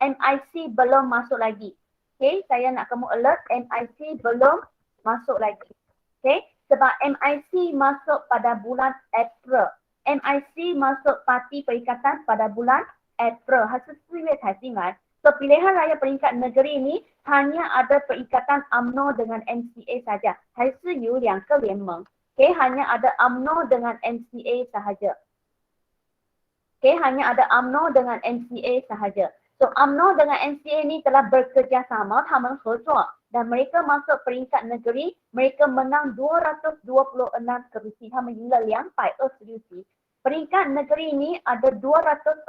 MIC belum masuk lagi. Okey, saya nak kamu alert, MIC belum masuk lagi. Okey, sebab MIC masuk pada bulan April. MIC masuk Parti Perikatan pada bulan April. Hasil 4月才进来. So, pilihan raya peringkat negeri ini hanya ada perikatan UMNO dengan MCA saja. 还是有2个联盟. Okay, hanya ada UMNO dengan MCA sahaja. Okay, hanya ada UMNO dengan MCA sahaja. So, UMNO dengan MCA ini telah bekerjasama, 他们合作, dan mereka masuk peringkat negeri, mereka menang 226 kerusi. 他们赢了226 kerusi. Peringkat negeri ini ada 268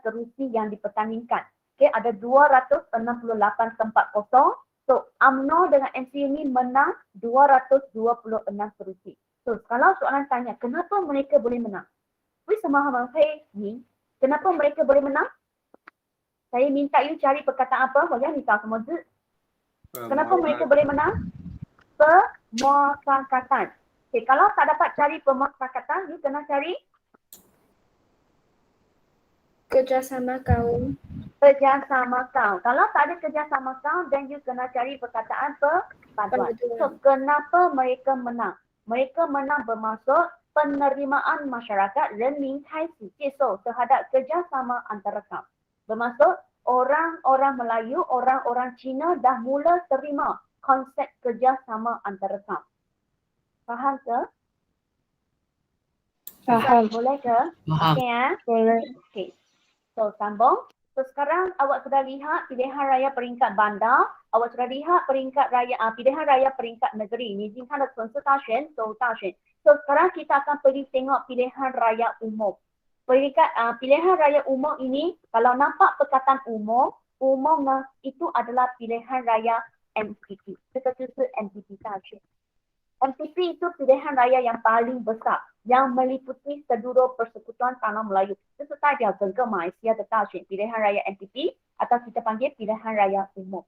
kerusi yang dipertandingkan. Okay, ada 268 tempat kosong. So, UMNO dengan MCA ini menang 226 kerusi. So, kalau soalan tanya, kenapa mereka boleh menang? Kenapa mereka boleh menang? Saya minta you cari perkataan apa? Kenapa mereka boleh menang? Pemuafakatan. Okay, kalau tak dapat cari pemuafakatan, you kena cari Kerjasama kaum. kerjasama kaum. Kalau tak ada kerjasama kaum, then you kena cari perkataan perpaduan. So, kenapa mereka menang? Mereka menang bermaksud penerimaan masyarakat 人民开始接受 terhadap kerjasama antara kaum. Bermaksud orang-orang Melayu, orang-orang Cina dah mula terima konsep kerjasama antara kaum. Faham ke? Faham. Boleh ke? Faham. Okey ya? Boleh. Okey. So, sambung. So, sekarang awak sudah lihat pilihan raya peringkat bandar. Awak sudah lihat pilihan raya peringkat negeri. Ni jingkan ada Tunsu Daxuan, Zhou Daxuan. So, sekarang kita akan pergi tengok pilihan raya umum. Pilihan raya umum ini, kalau nampak perkataan umum itu adalah pilihan raya MPP. Itu MPP Daxuan. MPP itu pilihan raya yang paling besar yang meliputi seluruh persekutuan tanah Melayu. Itu saja jangka Malaysia的大选 pilihan raya MPP atau kita panggil pilihan raya umum.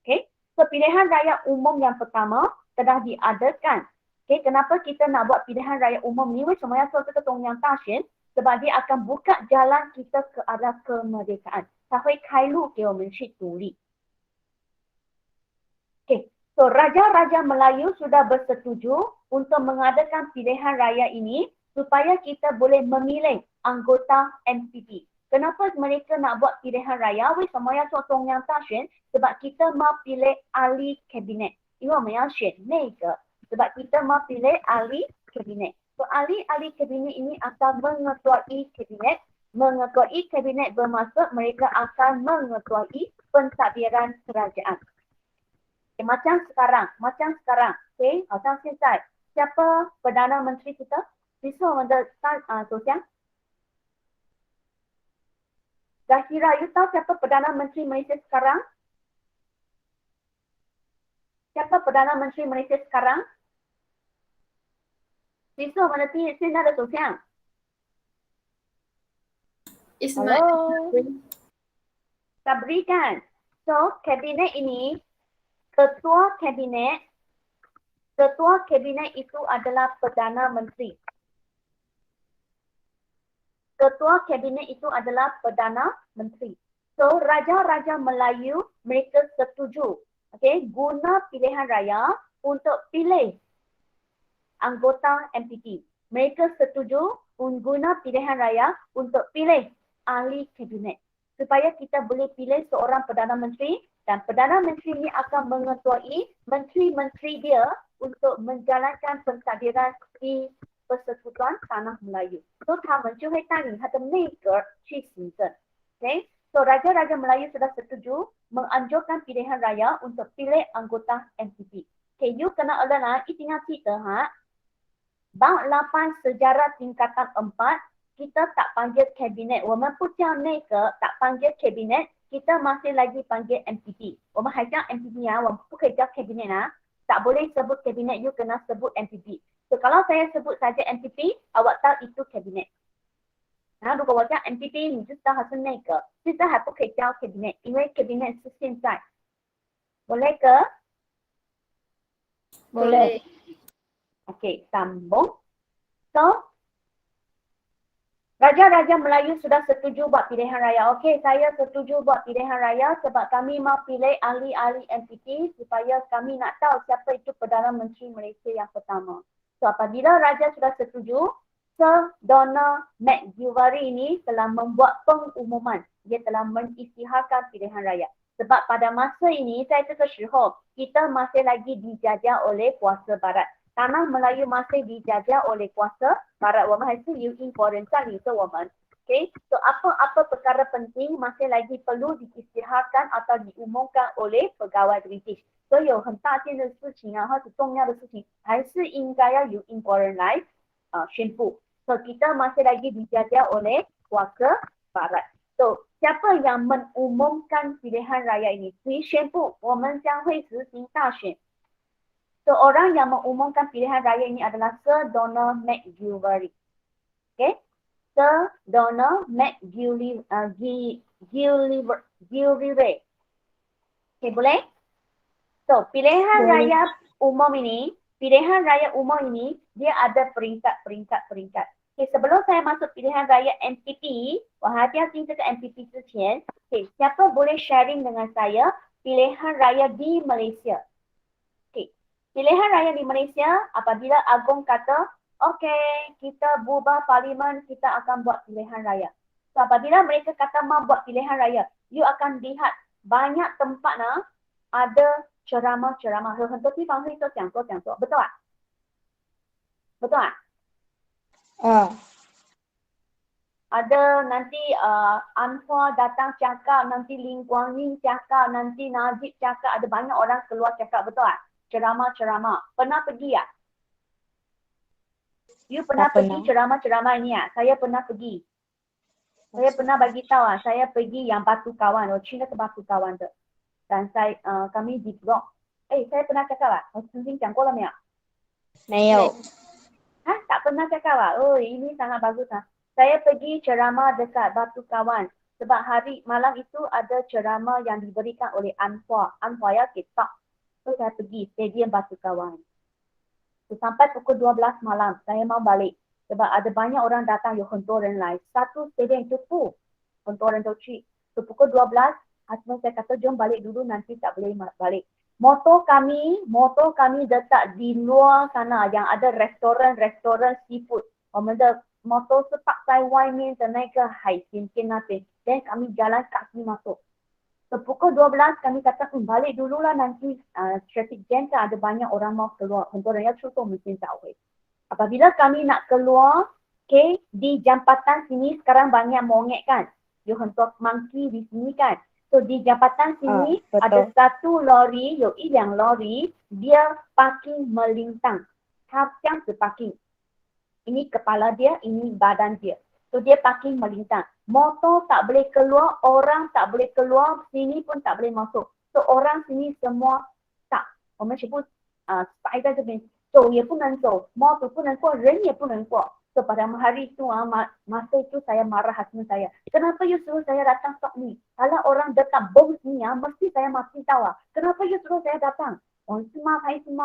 Okay? So, pilihan raya umum yang pertama telah diadakan. Okay? Kenapa kita nak buat pilihan raya umum ni? 为什么要做这个中央大选? Sebab dia akan buka jalan kita ke arah kemerdekaan. 它会开路给我们去独立。Okay. So, Raja-Raja Melayu sudah bersetuju untuk mengadakan pilihan raya ini supaya kita boleh memilih anggota MPP. Kenapa mereka nak buat pilihan raya? 为什么要做中央大选? Sebab kita mau pilih ahli kabinet. 因为我们要选内阁 sebab kita mau pilih ahli kabinet. So ahli-ahli kabinet ini akan mengetuai kabinet. Mengetuai kabinet bermaksud mereka akan mengetuai pentadbiran kerajaan. Okay, macam sekarang. Okay, macam 现在 siapa Perdana Menteri kita? 谁是我们的首相? Zahira, you tahu siapa Perdana Menteri Malaysia sekarang? Siapa Perdana Menteri Malaysia sekarang? 谁是我们的现在的首相? Ismail Sabri kan? So, kabinet ini, ketua kabinet itu adalah Perdana Menteri. Ketua kabinet itu adalah Perdana Menteri. So, Raja-Raja Melayu mereka setuju, okay, guna pilihan raya untuk pilih anggota MPP. Mereka setuju guna pilihan raya untuk pilih ahli kabinet. Supaya kita boleh pilih seorang Perdana Menteri dan Perdana Menteri ini akan mengetuai menteri-menteri dia untuk menjalankan pentadbiran di Persekutuan Tanah Melayu. So, 他们就会带领他的内阁去行政. Okay? So, Raja-Raja Melayu sudah setuju menganjurkan pilihan raya untuk pilih anggota MPP. Okay, you kena alert一定要记得哈. Bab 8 sejarah tingkatan 4, kita tak panggil kabinet. 我们不叫内阁, tak panggil kabinet, kita masih lagi panggil MPP. 我们还叫 MPP 啊, 我们不可以叫kabinet啊. Tak boleh sebut kabinet, you kena sebut MPP. So, kalau saya sebut saja MPP, awak tahu itu kabinet. 如果我叫 MPP， 你就知道它是内阁。现在还不可以叫 cabinet， 因为 cabinet 是现在。boleh ke? boleh. Okey, sambung. So, Raja-Raja Melayu sudah setuju buat pilihan raya. Okey, saya setuju buat pilihan raya sebab kami mau pilih ahli-ahli MPP supaya kami nak tahu siapa itu Perdana Menteri Malaysia yang pertama. So, apabila Raja sudah setuju, Sir Donald McGilvary ini telah membuat pengumuman. Dia telah mengisytiharkan pilihan raya. Sebab pada masa ini, saya terkesihok, kita masih lagi dijajah oleh kuasa barat. Tanah Melayu masih dijajah oleh kuasa barat. 我们还是有英国人占领着我们. Okay, so apa-apa perkara penting masih lagi perlu diisytiharkan atau diumumkan oleh pegawai British. So 有很大件的事情啊，或者重要的事情，还是应该要由英国人来宣布. So kita masih lagi dijajah oleh kuasa barat. So siapa yang mengumumkan pilihan raya ini? 谁宣布我们将会实行大选? So orang yang mengumumkan pilihan raya ini adalah Sir Donald McGilvary. Okay? Sir Donald McGilvary. Okay, boleh? So pilihan raya umum ini, dia ada peringkat. Okay, sebelum saya masuk pilihan raya MPP, 我还要进这个 MPP 之前, okay, siapa boleh sharing dengan saya pilihan raya di Malaysia? Okay, pilihan raya di Malaysia apabila Agong kata, okay, kita bubar parlimen, kita akan buat pilihan raya. So, apabila mereka kata mau buat pilihan raya, you akan lihat banyak tempat ada ceramah-ceramah. 有很多地方会做讲座，betul tak? Betul tak? Ada nanti Anwar datang cakap, nanti Lim Kuan Yew cakap, nanti Najib cakap, ada banyak orang keluar cakap, betul tak? Ceramah-ceramah. Pernah pergi tak? You pernah pergi ceramah-ceramah ini tak? Saya pernah pergi. Saya pernah bagi tahu saya pergi yang Batu Kawan, 我去那个 Batu Kawan 的. Dan saya kami di blog. Saya pernah cakap tak? 我曾经讲过了没有? 没有。 Tak pernah cakap tak? Oh, ini sangat bagus. Saya pergi ceramah dekat Batu Kawan. Sebab hari malam itu ada ceramah yang diberikan oleh Anwar. Anwar ya kitab. So saya pergi stadium Batu Kawan. So, sampai pukul 12 malam saya mau balik. Sebab ada banyak orang datang, 有很多人来. Satu stadium cukup. 很多人都去. So pukul 12, husband saya kata jom balik dulu, nanti tak boleh balik. Motor kami letak di luar sana yang ada restoran seafood. 我们的 motor 是park 在外面的那个海鲜店那边。Dan kami jalan kaki masuk. Pukul 12 kami kata balik dulu lah nanti traffic jam kan ada banyak orang mau keluar. 很多人要出动，我们先找回。Apabila kami nak keluar, okay, di jambatan sini sekarang banyak monyet kan. 有很多 monkey di sini kan. So di jambatan sini ada satu lori, 有一辆 lori, dia parking melintang. 他这样子 parking. Ini kepala dia, ini badan dia. So dia parking melintang. Motor tak boleh keluar, orang tak boleh keluar, sini pun tak boleh masuk. So orang sini semua tak. 我们全部摆在这边，走也不能走， motor 不能过，人也不能过。So pada hari itu masa itu saya marah husband saya. Kenapa you suruh saya datang stop ni? Kalau orang dekat bom ni mesti saya mati tahu. Kenapa you suruh saya datang? Orang semua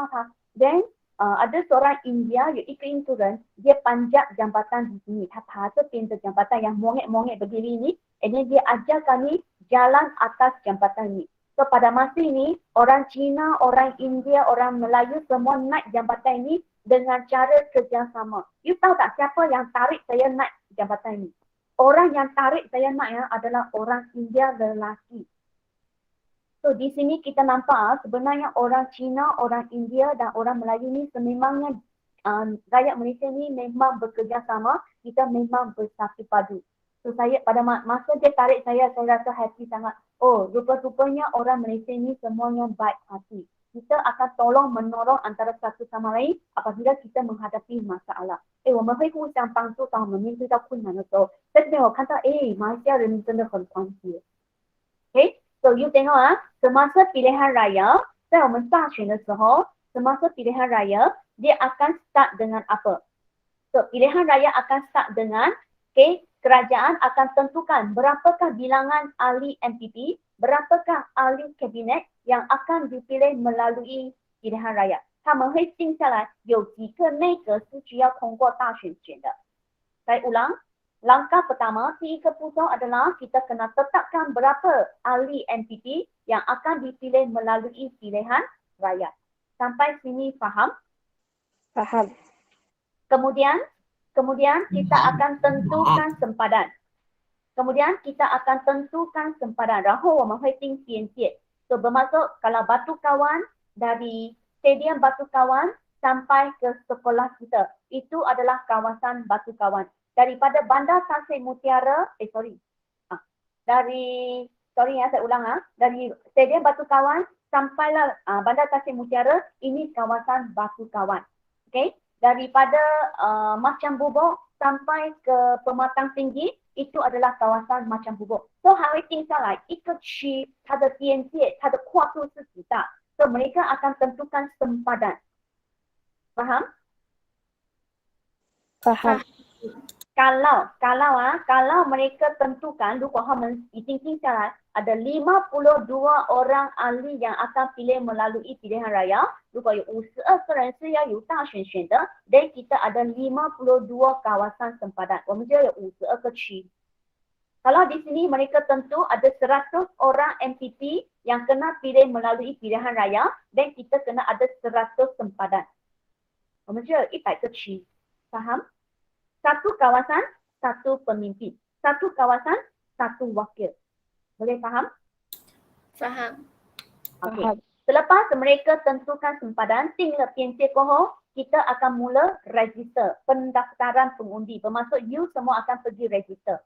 他. Then ada seorang India, you ikut turun, dia panjat jambatan di sini. 他爬这边的 jambatan yang monyet-monyet begini ni, and then dia ajar kami jalan atas jambatan ni. So pada masa ini, orang Cina, orang India, orang Melayu semua naik jambatan ini dengan cara kerjasama. You tahu tak siapa yang tarik saya naik jambatan ini? Orang yang tarik saya naik adalah orang India lelaki. So di sini kita nampak sebenarnya orang Cina, orang India dan orang Melayu ni sememangnya rakyat Malaysia ni memang bekerjasama, kita memang bersatu padu. So saya pada masa dia tarik saya rasa happy sangat. Oh, rupa-rupanya orang Malaysia ni semuanya baik hati. Kita akan tolong menolong antara satu sama lain apabila kita menghadapi masalah. 我们会互相帮助当我们面对到困难的时候。在这边我看到马来西亚人民真的很团结。Okay, so you tengok semasa pilihan raya, 在我们大选的时候, semasa pilihan raya, dia akan start dengan apa? So pilihan raya akan start dengan, okay, kerajaan akan tentukan berapakah bilangan ahli MPP, berapakah ahli kabinet yang akan dipilih melalui pilihan raya. 他们会定下来有几个内阁是需要通过大选选的。Saya ulang, langkah pertama, 第一个步骤 adalah kita kena tetapkan berapa ahli MPP yang akan dipilih melalui pilihan raya. Sampai sini faham? Faham. Kemudian kita akan tentukan sempadan.然后我们会定边界. So bermaksud kalau Batu Kawan dari Stadium Batu Kawan sampai ke sekolah kita, itu adalah kawasan Batu Kawan. Daripada Bandar Tasik Mutiara, saya ulang dari Stadium Batu Kawan sampailah Bandar Tasik Mutiara, ini kawasan Batu Kawan. Okay? Daripada Macam Bubuk sampai ke Pematang Tinggi, itu adalah kawasan Macam Bubuk. So 还会定下来一个区，它的边界，它的跨度是几大。So mereka akan tentukan sempadan. Faham? Faham. Kalau mereka tentukan, 如果他们已经定下来 ada 52 orang ahli yang akan pilih melalui pilihan raya. 如果有52个人是要由大选选的 dan kita ada 52 kawasan sempadan. 我们就有52个区. Kalau di sini mereka tentu ada 100 orang MPP yang kena pilih melalui pilihan raya dan kita kena ada 100 sempadan. 我们就有100个区. Faham? Satu kawasan, satu pemimpin. Satu kawasan, satu wakil. Boleh faham? Faham. Okay. Selepas mereka tentukan sempadan, tinggal PNC Koho, kita akan mula register, pendaftaran pengundi. Bermaksud you semua akan pergi register.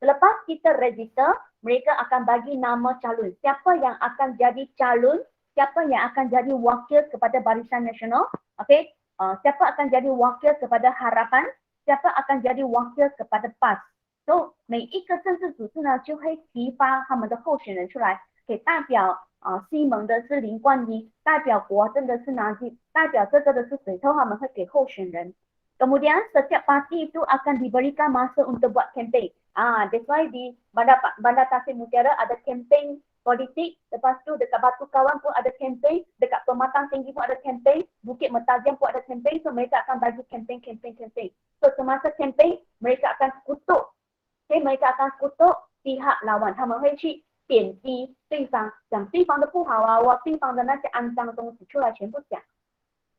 Selepas kita register, mereka akan bagi nama calon. Siapa yang akan jadi calon, siapa yang akan jadi wakil kepada Barisan Nasional, okay? Siapa akan jadi wakil kepada Harapan, siapa akan jadi wakil kepada PAS. So 每一个政治组织呢就会提发他们的候选人出来，给代表西蒙的是林冠英，代表国政的是哪几，代表这个的是谁，他们会给候选人。Kemudian setiap parti itu akan diberikan masa untuk buat campaign. That's why di Bandar Tasik Mutiara ada campaign politik. Lepas tu dekat Batu Kawan pun ada campaign. Dekat Pematang Tinggi pun ada campaign. Bukit Mertajiam pun ada campaign. So mereka akan bagi campaign. So semasa campaign, mereka akan kutuk. Okay, mereka akan kutuk pihak lawan. 他们会去贬低对方，讲对方的不好啊，对方的那些肮脏的东西出来全部讲。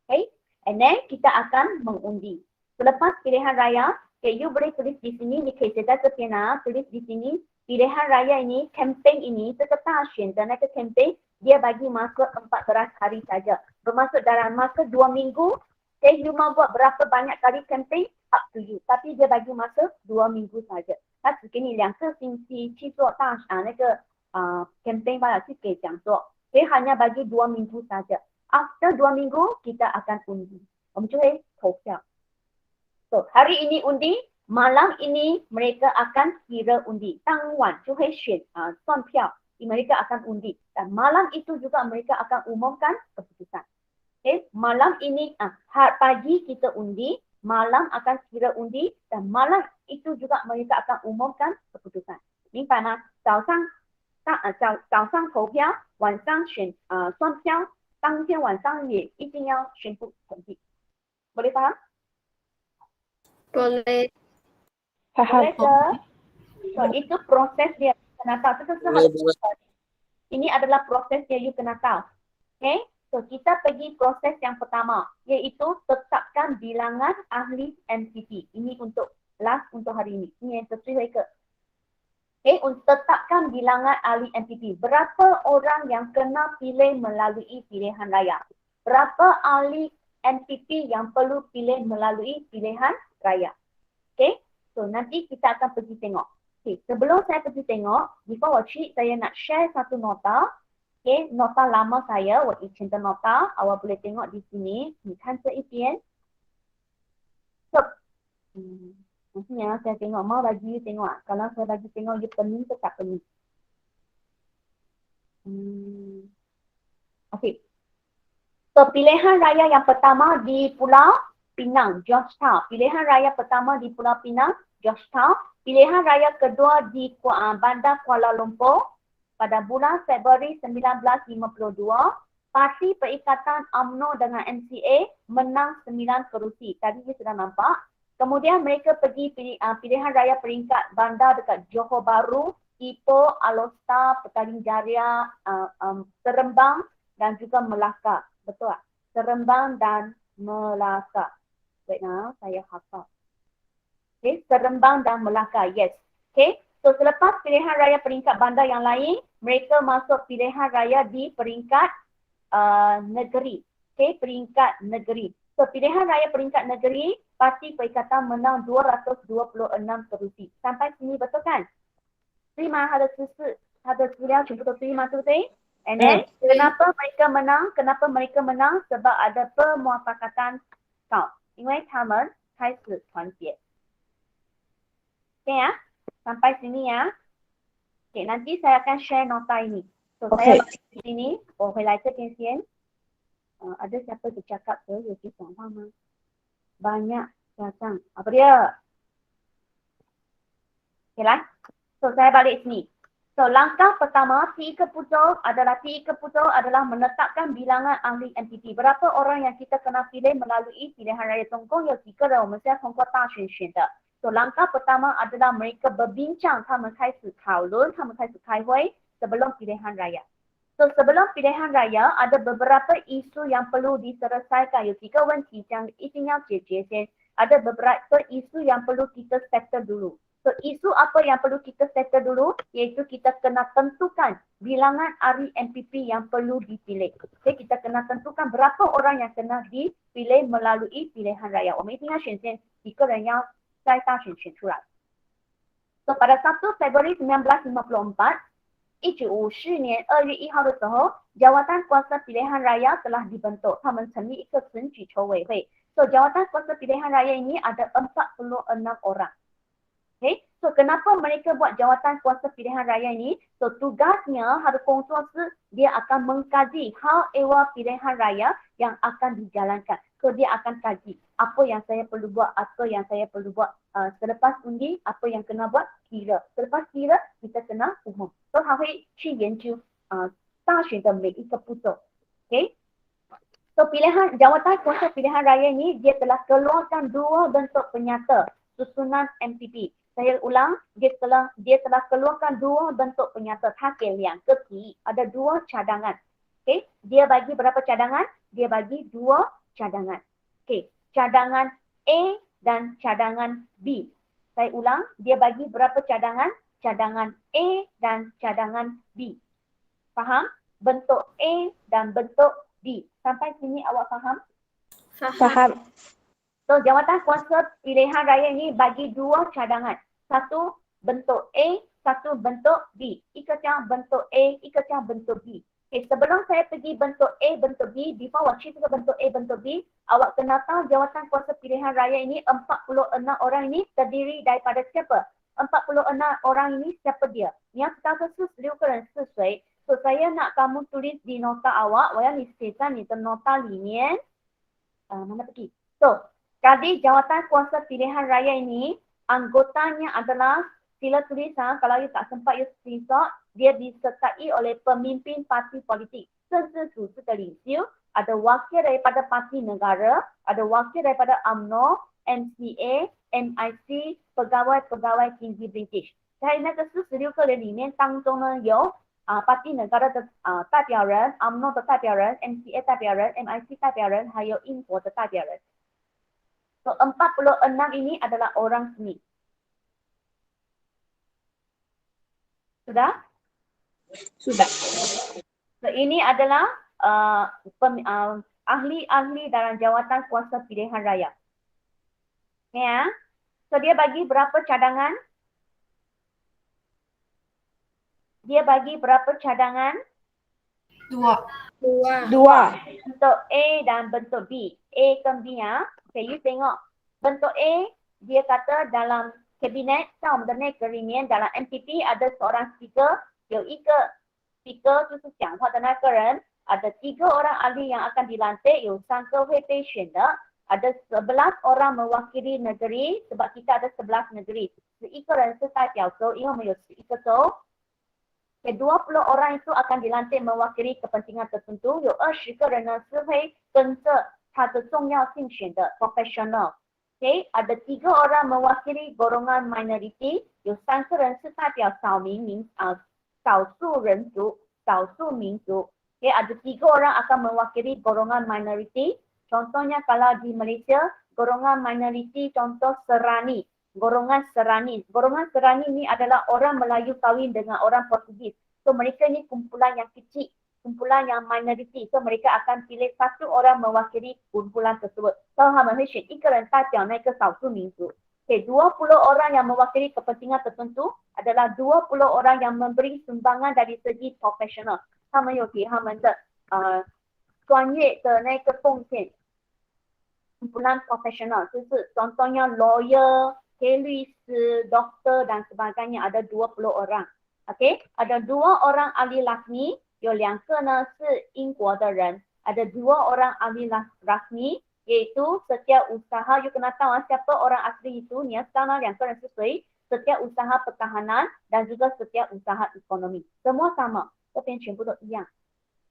Okay, and then kita akan mengundi. Selepas pilihan raya, okay, you boleh tulis di sini, 你可以写在这边啊，tulis di sini. Pilihan raya ini, campaign ini, 这个大选的那个 campaign, dia bagi masa 14 hari saja. Bermaksud dalam masa 2 minggu, okay, you mau buat berapa banyak kali campaign, up to you. Tapi dia bagi masa 2 minggu saja. 他只给你2个星期去做那个campaign 罢了，去给讲座，所以 hanya bagi 2 minggu saja. After 2 minggu, kita akan undi. 我们就会投票. So, hari ini undi, malam ini mereka akan kira undi. 当晚就会选算票, mereka akan undi. Dan malam itu juga mereka akan umumkan keputusan. Okay, malam ini, pagi kita undi, malam akan kira undi, dan malam itu juga mereka akan umumkan keputusan. 明白吗？早上投票，晚上算票，当天晚上也一定要宣布成绩。Boleh faham? Boleh. Faham. Boleh ke? So, itu proses dia kena tahu. Ini adalah proses dia you kena tahu. Okay? So, kita pergi proses yang pertama, iaitu tetapkan bilangan ahli MPP. Ini untuk last untuk hari ini. Ini yang tertulis ke. Okay, untuk tetapkan bilangan ahli MPP. Berapa orang yang kena pilih melalui pilihan raya? Berapa ahli MPP yang perlu pilih melalui pilihan raya? Okay, so nanti kita akan pergi tengok. Okay, sebelum saya pergi tengok, before 我去, saya nak share satu nota. Okay, nota lama saya, 我以前的 nota, awak boleh tengok di sini. 你看这一边。So, nanti ya, saya tengok, mau bagi you tengok. Kalau saya bagi tengok, you pening ke tak pening? Okay. So, pilihan raya yang pertama di Pulau Pinang, Georgetown. Pilihan raya pertama di Pulau Pinang, Georgetown. Pilihan raya kedua di Bandar Kuala Lumpur pada bulan Februari 1952. Parti Perikatan UMNO dengan MCA menang 9 kerusi. Tadi kita sudah nampak. Kemudian mereka pergi pilihan raya peringkat bandar dekat Johor Bahru, Ipoh, Alor Setar, Petaling Jaya, Seremban dan juga Melaka. Betul tak? Seremban dan Melaka. Baiklah, saya hafal. Okay, Seremban dan Melaka, yes. Okay, so selepas pilihan raya peringkat bandar yang lain, mereka masuk pilihan raya di peringkat negeri. Okay, peringkat negeri. So pilihan raya peringkat negeri, Parti Perikatan menang 226 kerusi. Sampai sini betul kan? 对吗？他的资料全部都对吗？对不对？ And then, kenapa mereka menang? Kenapa mereka menang? Sebab ada permuafakatan kaum. 因为他们开始团结。Okay ya? Sampai sini ya. Okay, nanti saya akan share nota ini. So, saya balik di sini. 我回来这边先。ada siapa bercakap ke? 有去讲话吗？ Banyak datang. Apa dia? Okay lah. So, saya balik sini. So, langkah pertama, tiga pucuk adalah menetapkan bilangan ahli MPP. Berapa orang yang kita kena pilih melalui pilihan raya. 总共有几个人我们是要通过大选选的。So, langkah pertama adalah mereka berbincang, 他们开始讨论, 他们开始开会 sebelum pilihan raya. So, sebelum pilihan raya, ada beberapa isu yang perlu diselesaikan. 有几个问题yang 一定要解决先. Ada beberapa isu yang perlu kita settle dulu. So, isu apa yang perlu kita settle dulu? Iaitu kita kena tentukan bilangan ahli MPP yang perlu dipilih. Okay, kita kena tentukan berapa orang yang kena dipilih melalui pilihan raya. 我们一定要选先几个人要在大选选出来. So, pada 1 Februari 1954, 1954年2月1号的时候 Jawatan Kuasa Pilihan Raya telah dibentuk. 他们成立一个选举筹委会. So, Jawatan Kuasa Pilihan Raya ini ada 46 orang. Okay, so kenapa mereka buat Jawatan Kuasa Pilihan Raya ini? So, tugasnya harus kongsuasi, dia akan mengkaji hal ehwal pilihan raya yang akan dijalankan. So, dia akan kaji apa yang saya perlu buat, apa yang saya perlu buat. Selepas undi, apa yang kena buat, kira. Selepas kira, kita kena umum. So, 他会去研究大选的每一个步骤. Okay. So, Jawatan Kuasa Pilihan Raya ini, dia telah keluarkan 2 bentuk penyata susunan MPP. Saya ulang, dia telah keluarkan dua bentuk penyata takhil yang keki. Ada dua cadangan. Okey, dia bagi berapa cadangan? Dia bagi dua cadangan. Okey, cadangan A dan cadangan B. Saya ulang, dia bagi berapa cadangan? Cadangan A dan cadangan B. Faham? Bentuk A dan bentuk B. Sampai sini awak faham? Faham. So, Jawatan Kuasa Pilihan Raya ini bagi dua cadangan. Satu bentuk A, satu bentuk B. Ikatnya bentuk A, ikatnya bentuk B. Okay, sebelum saya pergi bentuk A, bentuk B, before awak cerita bentuk A, bentuk B, awak kena tahu Jawatan Kuasa Pilihan Raya ini 46 orang ini terdiri daripada siapa? 46 orang ini siapa dia? Yang kita khusus liu ke人是谁? So, saya nak kamu tulis di nota awak, 我要你写在你的 nota 里面。mana pergi? So, tadi Jawatan Kuasa Pilihan Raya ini, anggotanya adalah, sila tulis kalau you tak sempat you screenshot, dia disertai oleh pemimpin parti politik. 政治组织的领袖, ada wakil daripada parti negara, ada wakil daripada UMNO, MCA, MIC, pegawai-pegawai tinggi British. 在那个46个人里面当中呢，有parti negara 的代表人, UMNO 的代表人, MCA 代表人, MIC 代表人, 还有英国的代表人。So, 46 ini adalah orang seni. Sudah? Sudah. So, ini adalah ahli-ahli dalam Jawatan Kuasa Pilihan Raya. Ya. So, dia bagi berapa cadangan? Dia bagi berapa cadangan? Dua. Bentuk A dan bentuk B. A dan B ya. Okay, you tengok. Bentuk A, dia kata dalam kabinet, 在我们的内阁里面, dalam MPP ada seorang speaker, 有一个 speaker 就是讲话的那个人, ada 3 orang ahli yang akan dilantik, 有3个会被选的, ada 11 orang mewakili negeri, sebab kita ada 11 negeri. 11个人是代表州，因为我们有11个州。20 orang itu akan dilantik mewakili kepentingan tertentu, 有20个人呢是会跟着他的重要性选的 professional. Okay, ada 3 orang mewakili golongan minoriti, 有3个人是代表少数人族, 少数民族. Okay, ada 3 orang akan mewakili golongan minoriti. Contohnya kalau di Malaysia, golongan minoriti contoh Serani. Golongan Serani. Golongan Serani ini adalah orang Melayu kahwin dengan orang Portugis. So mereka ni kumpulan yang kecil, kumpulan yang minoriti. So mereka akan pilih 1 orang mewakili kumpulan tersebut. So 他们会选1个人代表那个少数民族。Okay, 20 orang yang mewakili kepentingan tertentu adalah 20 orang yang memberi sumbangan dari segi profesional. 他们有给他们的专业的那个贡献。kumpulan profesional, 就是contohnya lawyer,律师, doktor dan sebagainya, ada 20 orang. Okay, ada 2 orang ahli rasmi, 有2个呢是英国的人, ada 2 orang ahli rasmi, iaitu setiausaha, you kena tahu siapa orang asli itu, ni sekarang 2个人是谁, setiausaha pertahanan dan juga setiausaha ekonomi. Semua sama, 这边全部都一样.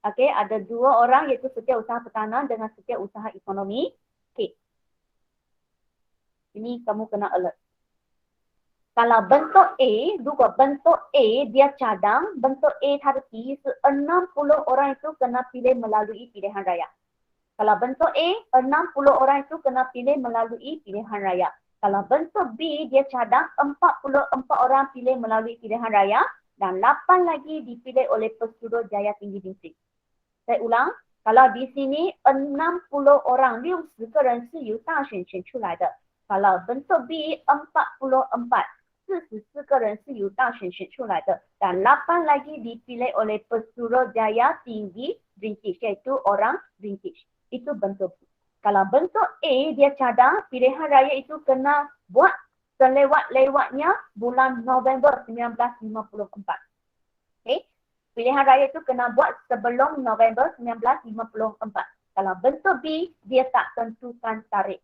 Okay, ada 2 orang iaitu setiausaha pertahanan dengan setiausaha ekonomi. Okay. Ini kamu kena alert. Kalau bentuk A, 如果 bentuk A dia cadang, bentuk A 它的提议是60 orang itu kena pilih melalui pilihan raya. Kalau bentuk A, 60 orang itu kena pilih melalui pilihan raya. Kalau bentuk B dia cadang, 44 orang pilih melalui pilihan raya dan 8 lagi dipilih oleh Pesuruhjaya Tinggi Distrik. Saya ulang, kalau di sini 60 orang, 60个人是由大选选出来的。kalau bentuk B 44 44个人是由大选选出来的 dan 8 lagi dipilih oleh Pesuruhjaya Tinggi British, iaitu orang British. Itu bentuk B. Kalau bentuk A dia cadang, pilihan raya itu kena buat selewat-lewatnya bulan November 1954. Okay? Pilihan raya itu kena buat sebelum November 1954. Kalau bentuk B, dia tak tentukan tarikh.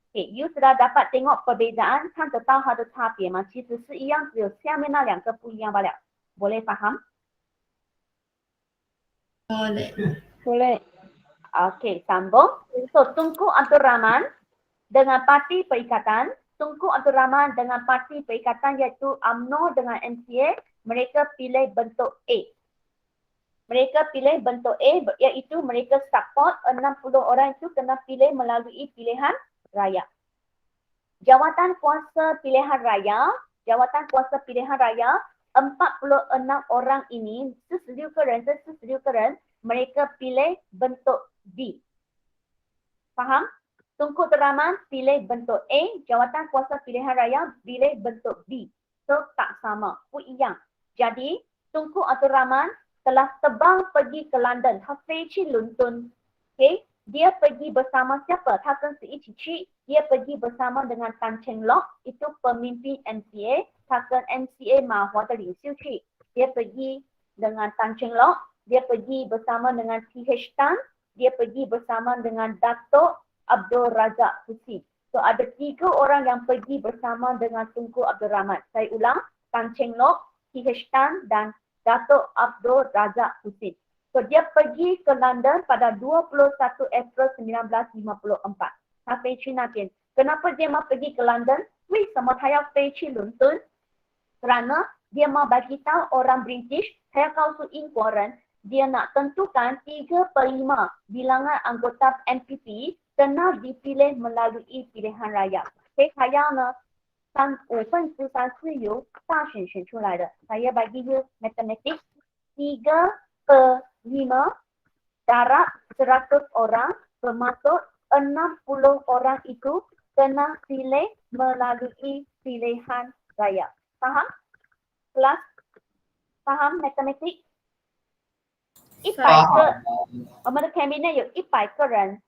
Okay, you sudah dapat tengok perbezaan, 看得到它的差别吗？其实是一样，只有下面那2个不一样罢了。Boleh faham? Boleh. Okay, sambung. So, Tunku Abdul Rahman dengan Parti Perikatan Tunku Abdul Rahman dengan parti perikatan iaitu UMNO dengan MCA, mereka pilih bentuk A. Mereka pilih bentuk A iaitu mereka support 60 orang itu kena pilih melalui pilihan raya. Jawatan kuasa pilihan raya, 46 orang ini seseluruh keren mereka pilih bentuk B. Faham? Tunku Abdul Rahman pilih bentuk A, jawatan kuasa pilihan raya pilih bentuk B. So tak sama, yang. Jadi Tunku Abdul Rahman telah terbang pergi ke London. Ta飞去伦敦. Okay? Dia pergi bersama siapa? Ta跟谁一起去? Dia pergi bersama dengan Tan Cheng Lock, itu pemimpin MCA. Ta跟MCA 马华的领袖去. Dia pergi dengan Tan Cheng Lock, dia pergi bersama dengan TH Tan, dia pergi bersama dengan Datuk Abdul Razak Husin. So ada 3 orang yang pergi bersama dengan Tunku Abdul Rahman. Saya ulang, Tan Cheng Lock, TH Tan dan Datuk Abdul Razak Husin. So dia pergi ke London pada 21 April 1954. Ta 飞去那边. Kenapa dia mau pergi ke London? 为什么他要飞去伦敦? Kerana dia mau bagi tahu orang British, saya告诉英国人, dia nak tentukan 3/5 bilangan anggota MPP kena dipilih melalui pilihan raya. Okay, saya呢5分之3是由大选选出来的. Saya bagi you matematik 3/5 darab 100 orang bermaksud 60 orang itu kena pilih melalui pilihan raya. Faham? Kelas? Faham matematik? 100个，我们的 cabinet 有100个人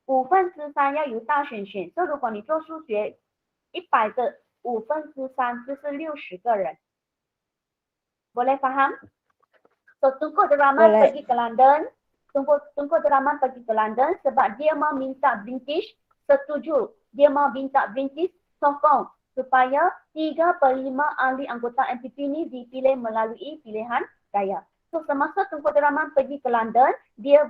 ，5分之3要由大选选。所以如果你做数学，100个5分之3就是60个人。Boleh faham? So Tunku Abdul Rahman pergi ke London. Tunku Abdul Rahman pergi ke London sebab dia mau minta British setuju. Dia mau minta British sokong supaya 3/5 ahli anggota MPP ni dipilih melalui pilihan raya. So semasa Tunku Abdul Rahman pergi ke London, dia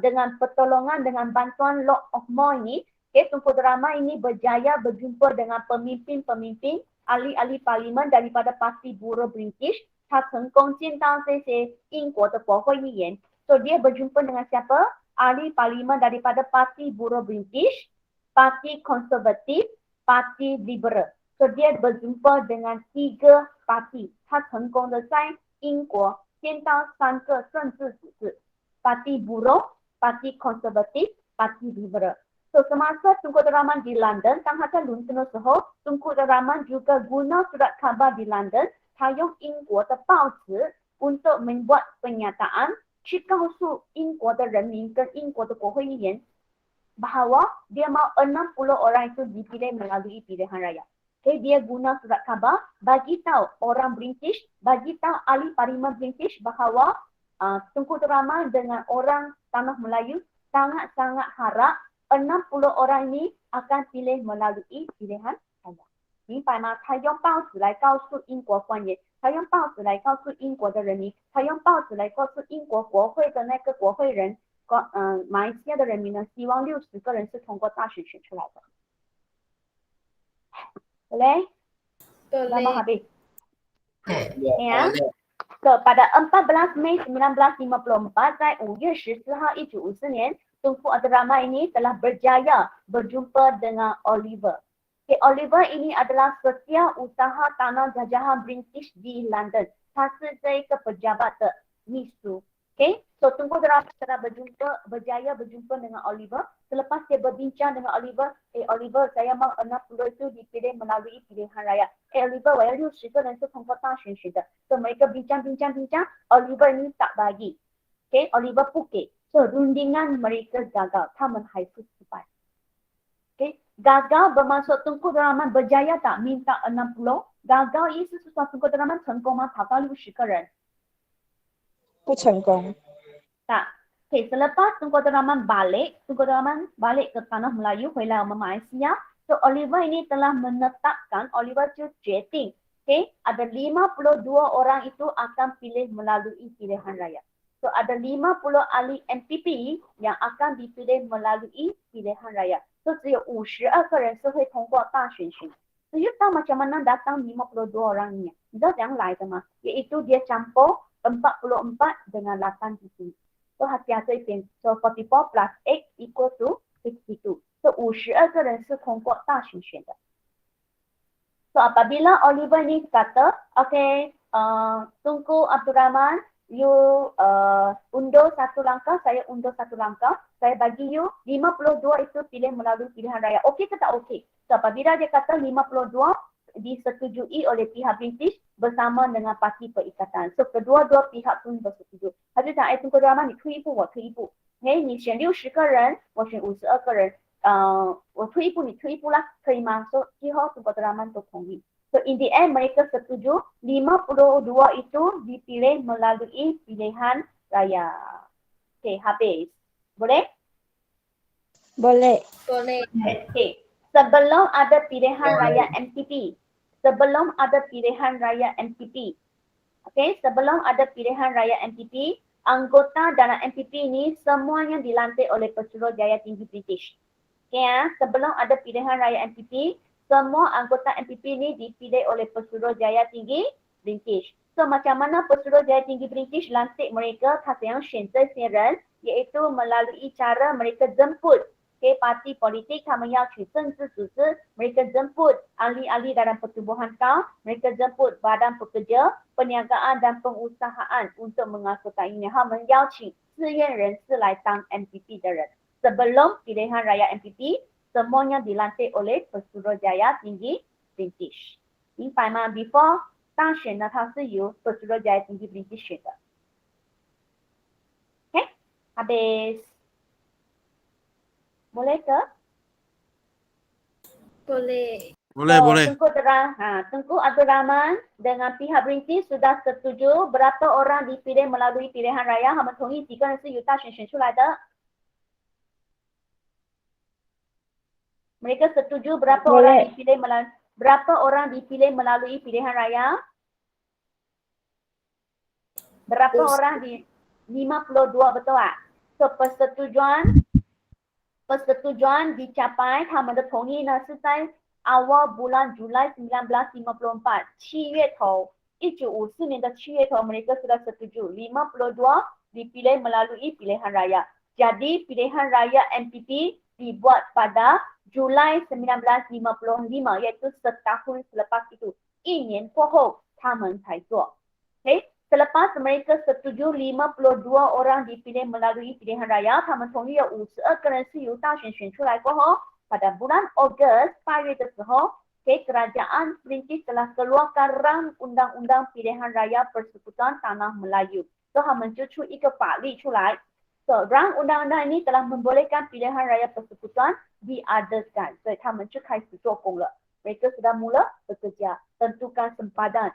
dengan pertolongan, dengan bantuan Lord of Moore ini, okay, Tunku Abdul Rahman ini berjaya berjumpa dengan pemimpin-pemimpin, ahli-ahli parlimen daripada parti Bureau British. 他成功见到这些英国的国会议员。So dia berjumpa dengan siapa? Ahli parlimen daripada parti Bureau British, parti konservatif, parti liberal. So dia berjumpa dengan 3 parti. 他成功的在英国见到3个政治组织 Parti Bureau, Parti Konservatif, Parti Liberal. So semasa Tunku Abdul Rahman di London, 当他在伦敦的时候 Tunku Abdul Rahman juga guna surat khabar di London, 他用英国的报纸 untuk membuat pernyataan 去告诉英国的人民跟英国的国会议员 bahawa dia mau 60 orang itu dipilih melalui pilihan raya. Okay, dia guna surat khabar bagi tahu orang British, bagi tahu ahli parlimen British bahawa Tunku Abdul Rahman dengan orang Tanah Melayu sangat-sangat harap 60 orang ini akan pilih melalui pilihan raya. 明白吗？他用报纸来告诉英国官员，他用报纸来告诉英国的人民，他用报纸来告诉英国国会的那个国会人，马来西亚的人民呢，希望60个人是通过大选选出来的。Boleh? Lama habis. Ya. So, pada 14 Mei 1954, 在5月14号1954年 Tunku Abdul Rahman ini telah berjaya berjumpa dengan Oliver. Okay, Oliver ini adalah setiausaha tanah jajahan British di London. 他是这个pejabat的秘书。Okay, so Tunku Abdul Rahman telah berjaya berjumpa dengan Oliver. Selepas dia berbincang dengan Oliver, Oliver, saya mau 60 itu dipilih melalui pilihan raya. Oliver, 我要60个人是通过大选选的。So mereka bincang, Oliver ini tak bagi. Okay, Oliver 不给。So rundingan mereka gagal. 他们还是失败。Okay, gagal bermaksud Tunku Abdul Rahman berjaya tak minta 60? Gagal 意思是说Tunku Abdul Rahman 成功吗？讨到60个人。不成功。Tak. Okay, selepas Tunku Abdul Rahman balik ke Tanah Melayu, 回来我们马来西亚. So Oliver ini telah menetapkan, Oliver itu决定, okay, ada 52 orang itu akan pilih melalui pilihan raya. So ada 50 ahli MPP yang akan dipilih melalui pilihan raya. So 只有52个人是会通过大选选。So you tahu macam mana datang 52 orang ni? You tahu yang lain吗? Iaitu dia campur 44 dengan 8 di sini. So hati-hati一点. So 44 plus 8 equal to 62. So 52个人是通过大选选的。So apabila Oliver ni kata, okay, Tunku Abdul Rahman, you undur satu langkah, saya undur satu langkah, saya bagi you 52 itu pilih melalui pilihan raya. Okey ke tak okey? So apabila dia kata 52 disetujui oleh pihak British bersama dengan parti perikatan. So kedua-dua pihak pun bersetuju. 他就讲，Tunku Abdul Rahman，你退一步，我退一步。你选60个人，我选52个人。我退一步，你退一步啦，可以吗？ So 最后Tunku Abdul Rahman都同意。So in the end mereka setuju 52 itu dipilih melalui pilihan raya. Okay, habis. Boleh? Boleh. Okay. Sebelum ada pilihan raya MPP. Sebelum ada pilihan raya MPP. Okay, sebelum ada pilihan raya MPP, anggota dalam MPP ni semuanya dilantik oleh Pesuruhjaya Tinggi British. Okay, sebelum ada pilihan raya MPP, semua anggota MPP ni dipilih oleh Pesuruhjaya Tinggi British. So macam mana Pesuruhjaya Tinggi British lantik mereka, 他怎样选这些人, iaitu melalui cara mereka jemput parti politik, 他们要去政治组织, mereka jemput ahli-ahli dalam pertubuhan kaum, mereka jemput badan pekerja, perniagaan dan pengusahaan untuk mengakukan ini. 他们邀请志愿人士来当 MPP 的人。Sebelum pilihan raya MPP, semuanya dilantik oleh Pesuruhjaya Tinggi British. 明白吗 ？Before 大选呢，它是由Pesuruhjaya Tinggi British 选的。Okay, habis. Boleh ke? Boleh. Boleh. Tunku Abdul Rahman dengan pihak British sudah setuju berapa orang dipilih melalui pilihan raya. 他们同意几个人是由大选选出来的。Mereka setuju berapa orang dipilih melalui pilihan raya? Berapa orang 52, betul tak? So persetujuan dicapai, 他们的同意呢是在 awal bulan Julai 1954, 7月头 1954年的7月头 mereka sudah setuju 52 dipilih melalui pilihan raya. Jadi pilihan raya MPP dibuat pada Julai 1955, iaitu setahun selepas itu. 1年过后他们才做。Okay? Selepas mereka setuju 52 orang dipilih melalui pilihan raya, 他们同意有52个人是由大选选出来过后， pada bulan Ogos 8月的时候， kerajaan British telah keluarkan rang undang-undang pilihan raya Persekutuan Tanah Melayu. So 他们就出一个法律出来。So rang undang-undang ini telah membolehkan pilihan raya persekutuan diadakan. So 他们就开始做工了。 Mereka sudah mula bekerja, tentukan sempadan,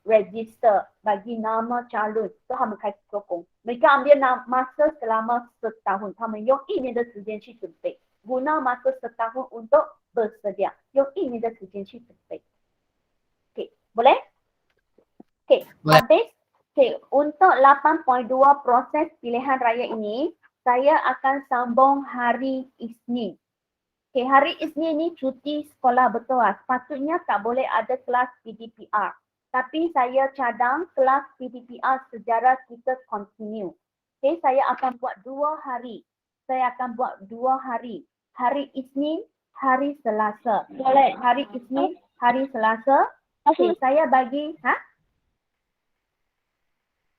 register, bagi nama calon. So 他们开始做工。 Mereka ambil masa selama setahun. 他们用1年的时间去准备。 Guna masa setahun untuk bersedia. 用1年的时间去准备。 Okay, boleh? Okay, habis. Okay, untuk 8.2 proses pilihan raya ini, saya akan sambung hari Isnin. Okay, hari Isnin ni cuti sekolah betul lah. Sepatutnya tak boleh ada kelas PDPR. Tapi saya cadang kelas PDPR sejarah kita continue. Okay, saya akan buat 2 hari. Hari Isnin, hari Selasa. Boleh. Hari Isnin, hari Selasa. Okay, saya bagi,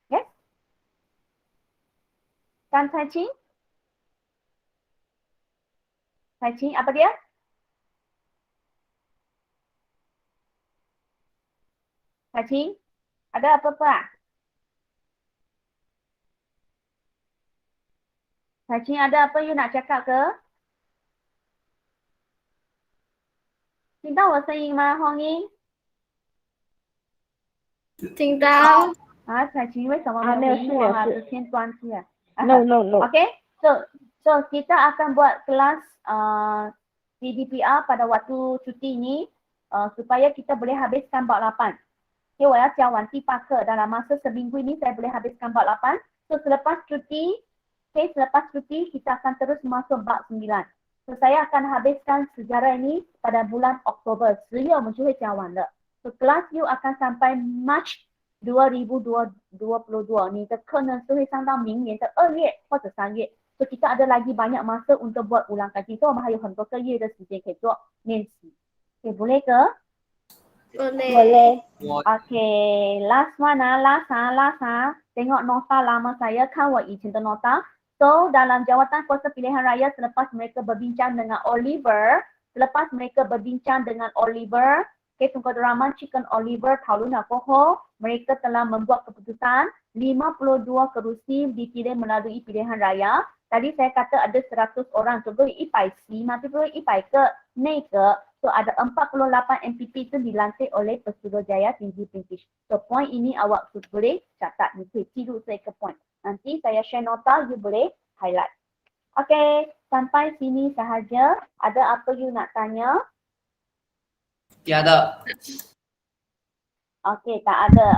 Yes? Kan Cai Chin? Cai Chin, apa dia? Cai Chin, ada apa-apa? Cai Chin, ada apa you nak cakap ke? 听到我声音吗，红英？听到。Cai Chin 为什么没有回应我啊？之前断机啊。No. Okay, so kita akan buat kelas PDPR pada waktu cuti ini supaya kita boleh habiskan bab 8. Okay, 我要教完第8课 dalam masa seminggu ini saya boleh habiskan bab 8. So selepas cuti kita akan terus masuk bab 9. So, saya akan habiskan sejarah ini pada bulan Oktober. 10月我们就会讲完了。So, kelas U akan sampai March 2022，你的课呢是会上到明年的2月或者3月。So, kita ada lagi banyak masa untuk buat ulang kaji. So, 我们还有很多个月的时间可以做练习。Okay, boleh ke? Boleh. Okay, last one last. Tengok nota lama saya, kan 我以前的 nota. So, dalam jawatan kuasa pilihan raya selepas mereka berbincang dengan Oliver, okay, Tunku Deraman Chicken Oliver 讨论了过后, mereka telah membuat keputusan 52 kerusi dipilih melalui pilihan raya. Tadi saya kata ada 100 orang, 100席嘛，对不对？100个内阁， so ada 48 MPP itu dilantik oleh Pesuruhjaya Tinggi British. So point ini awak boleh catat, ni tiru saya ke point. Nanti saya share nota, you boleh highlight. Okay, sampai sini sahaja. Ada apa you nak tanya? Tiada. Okay, tak ada.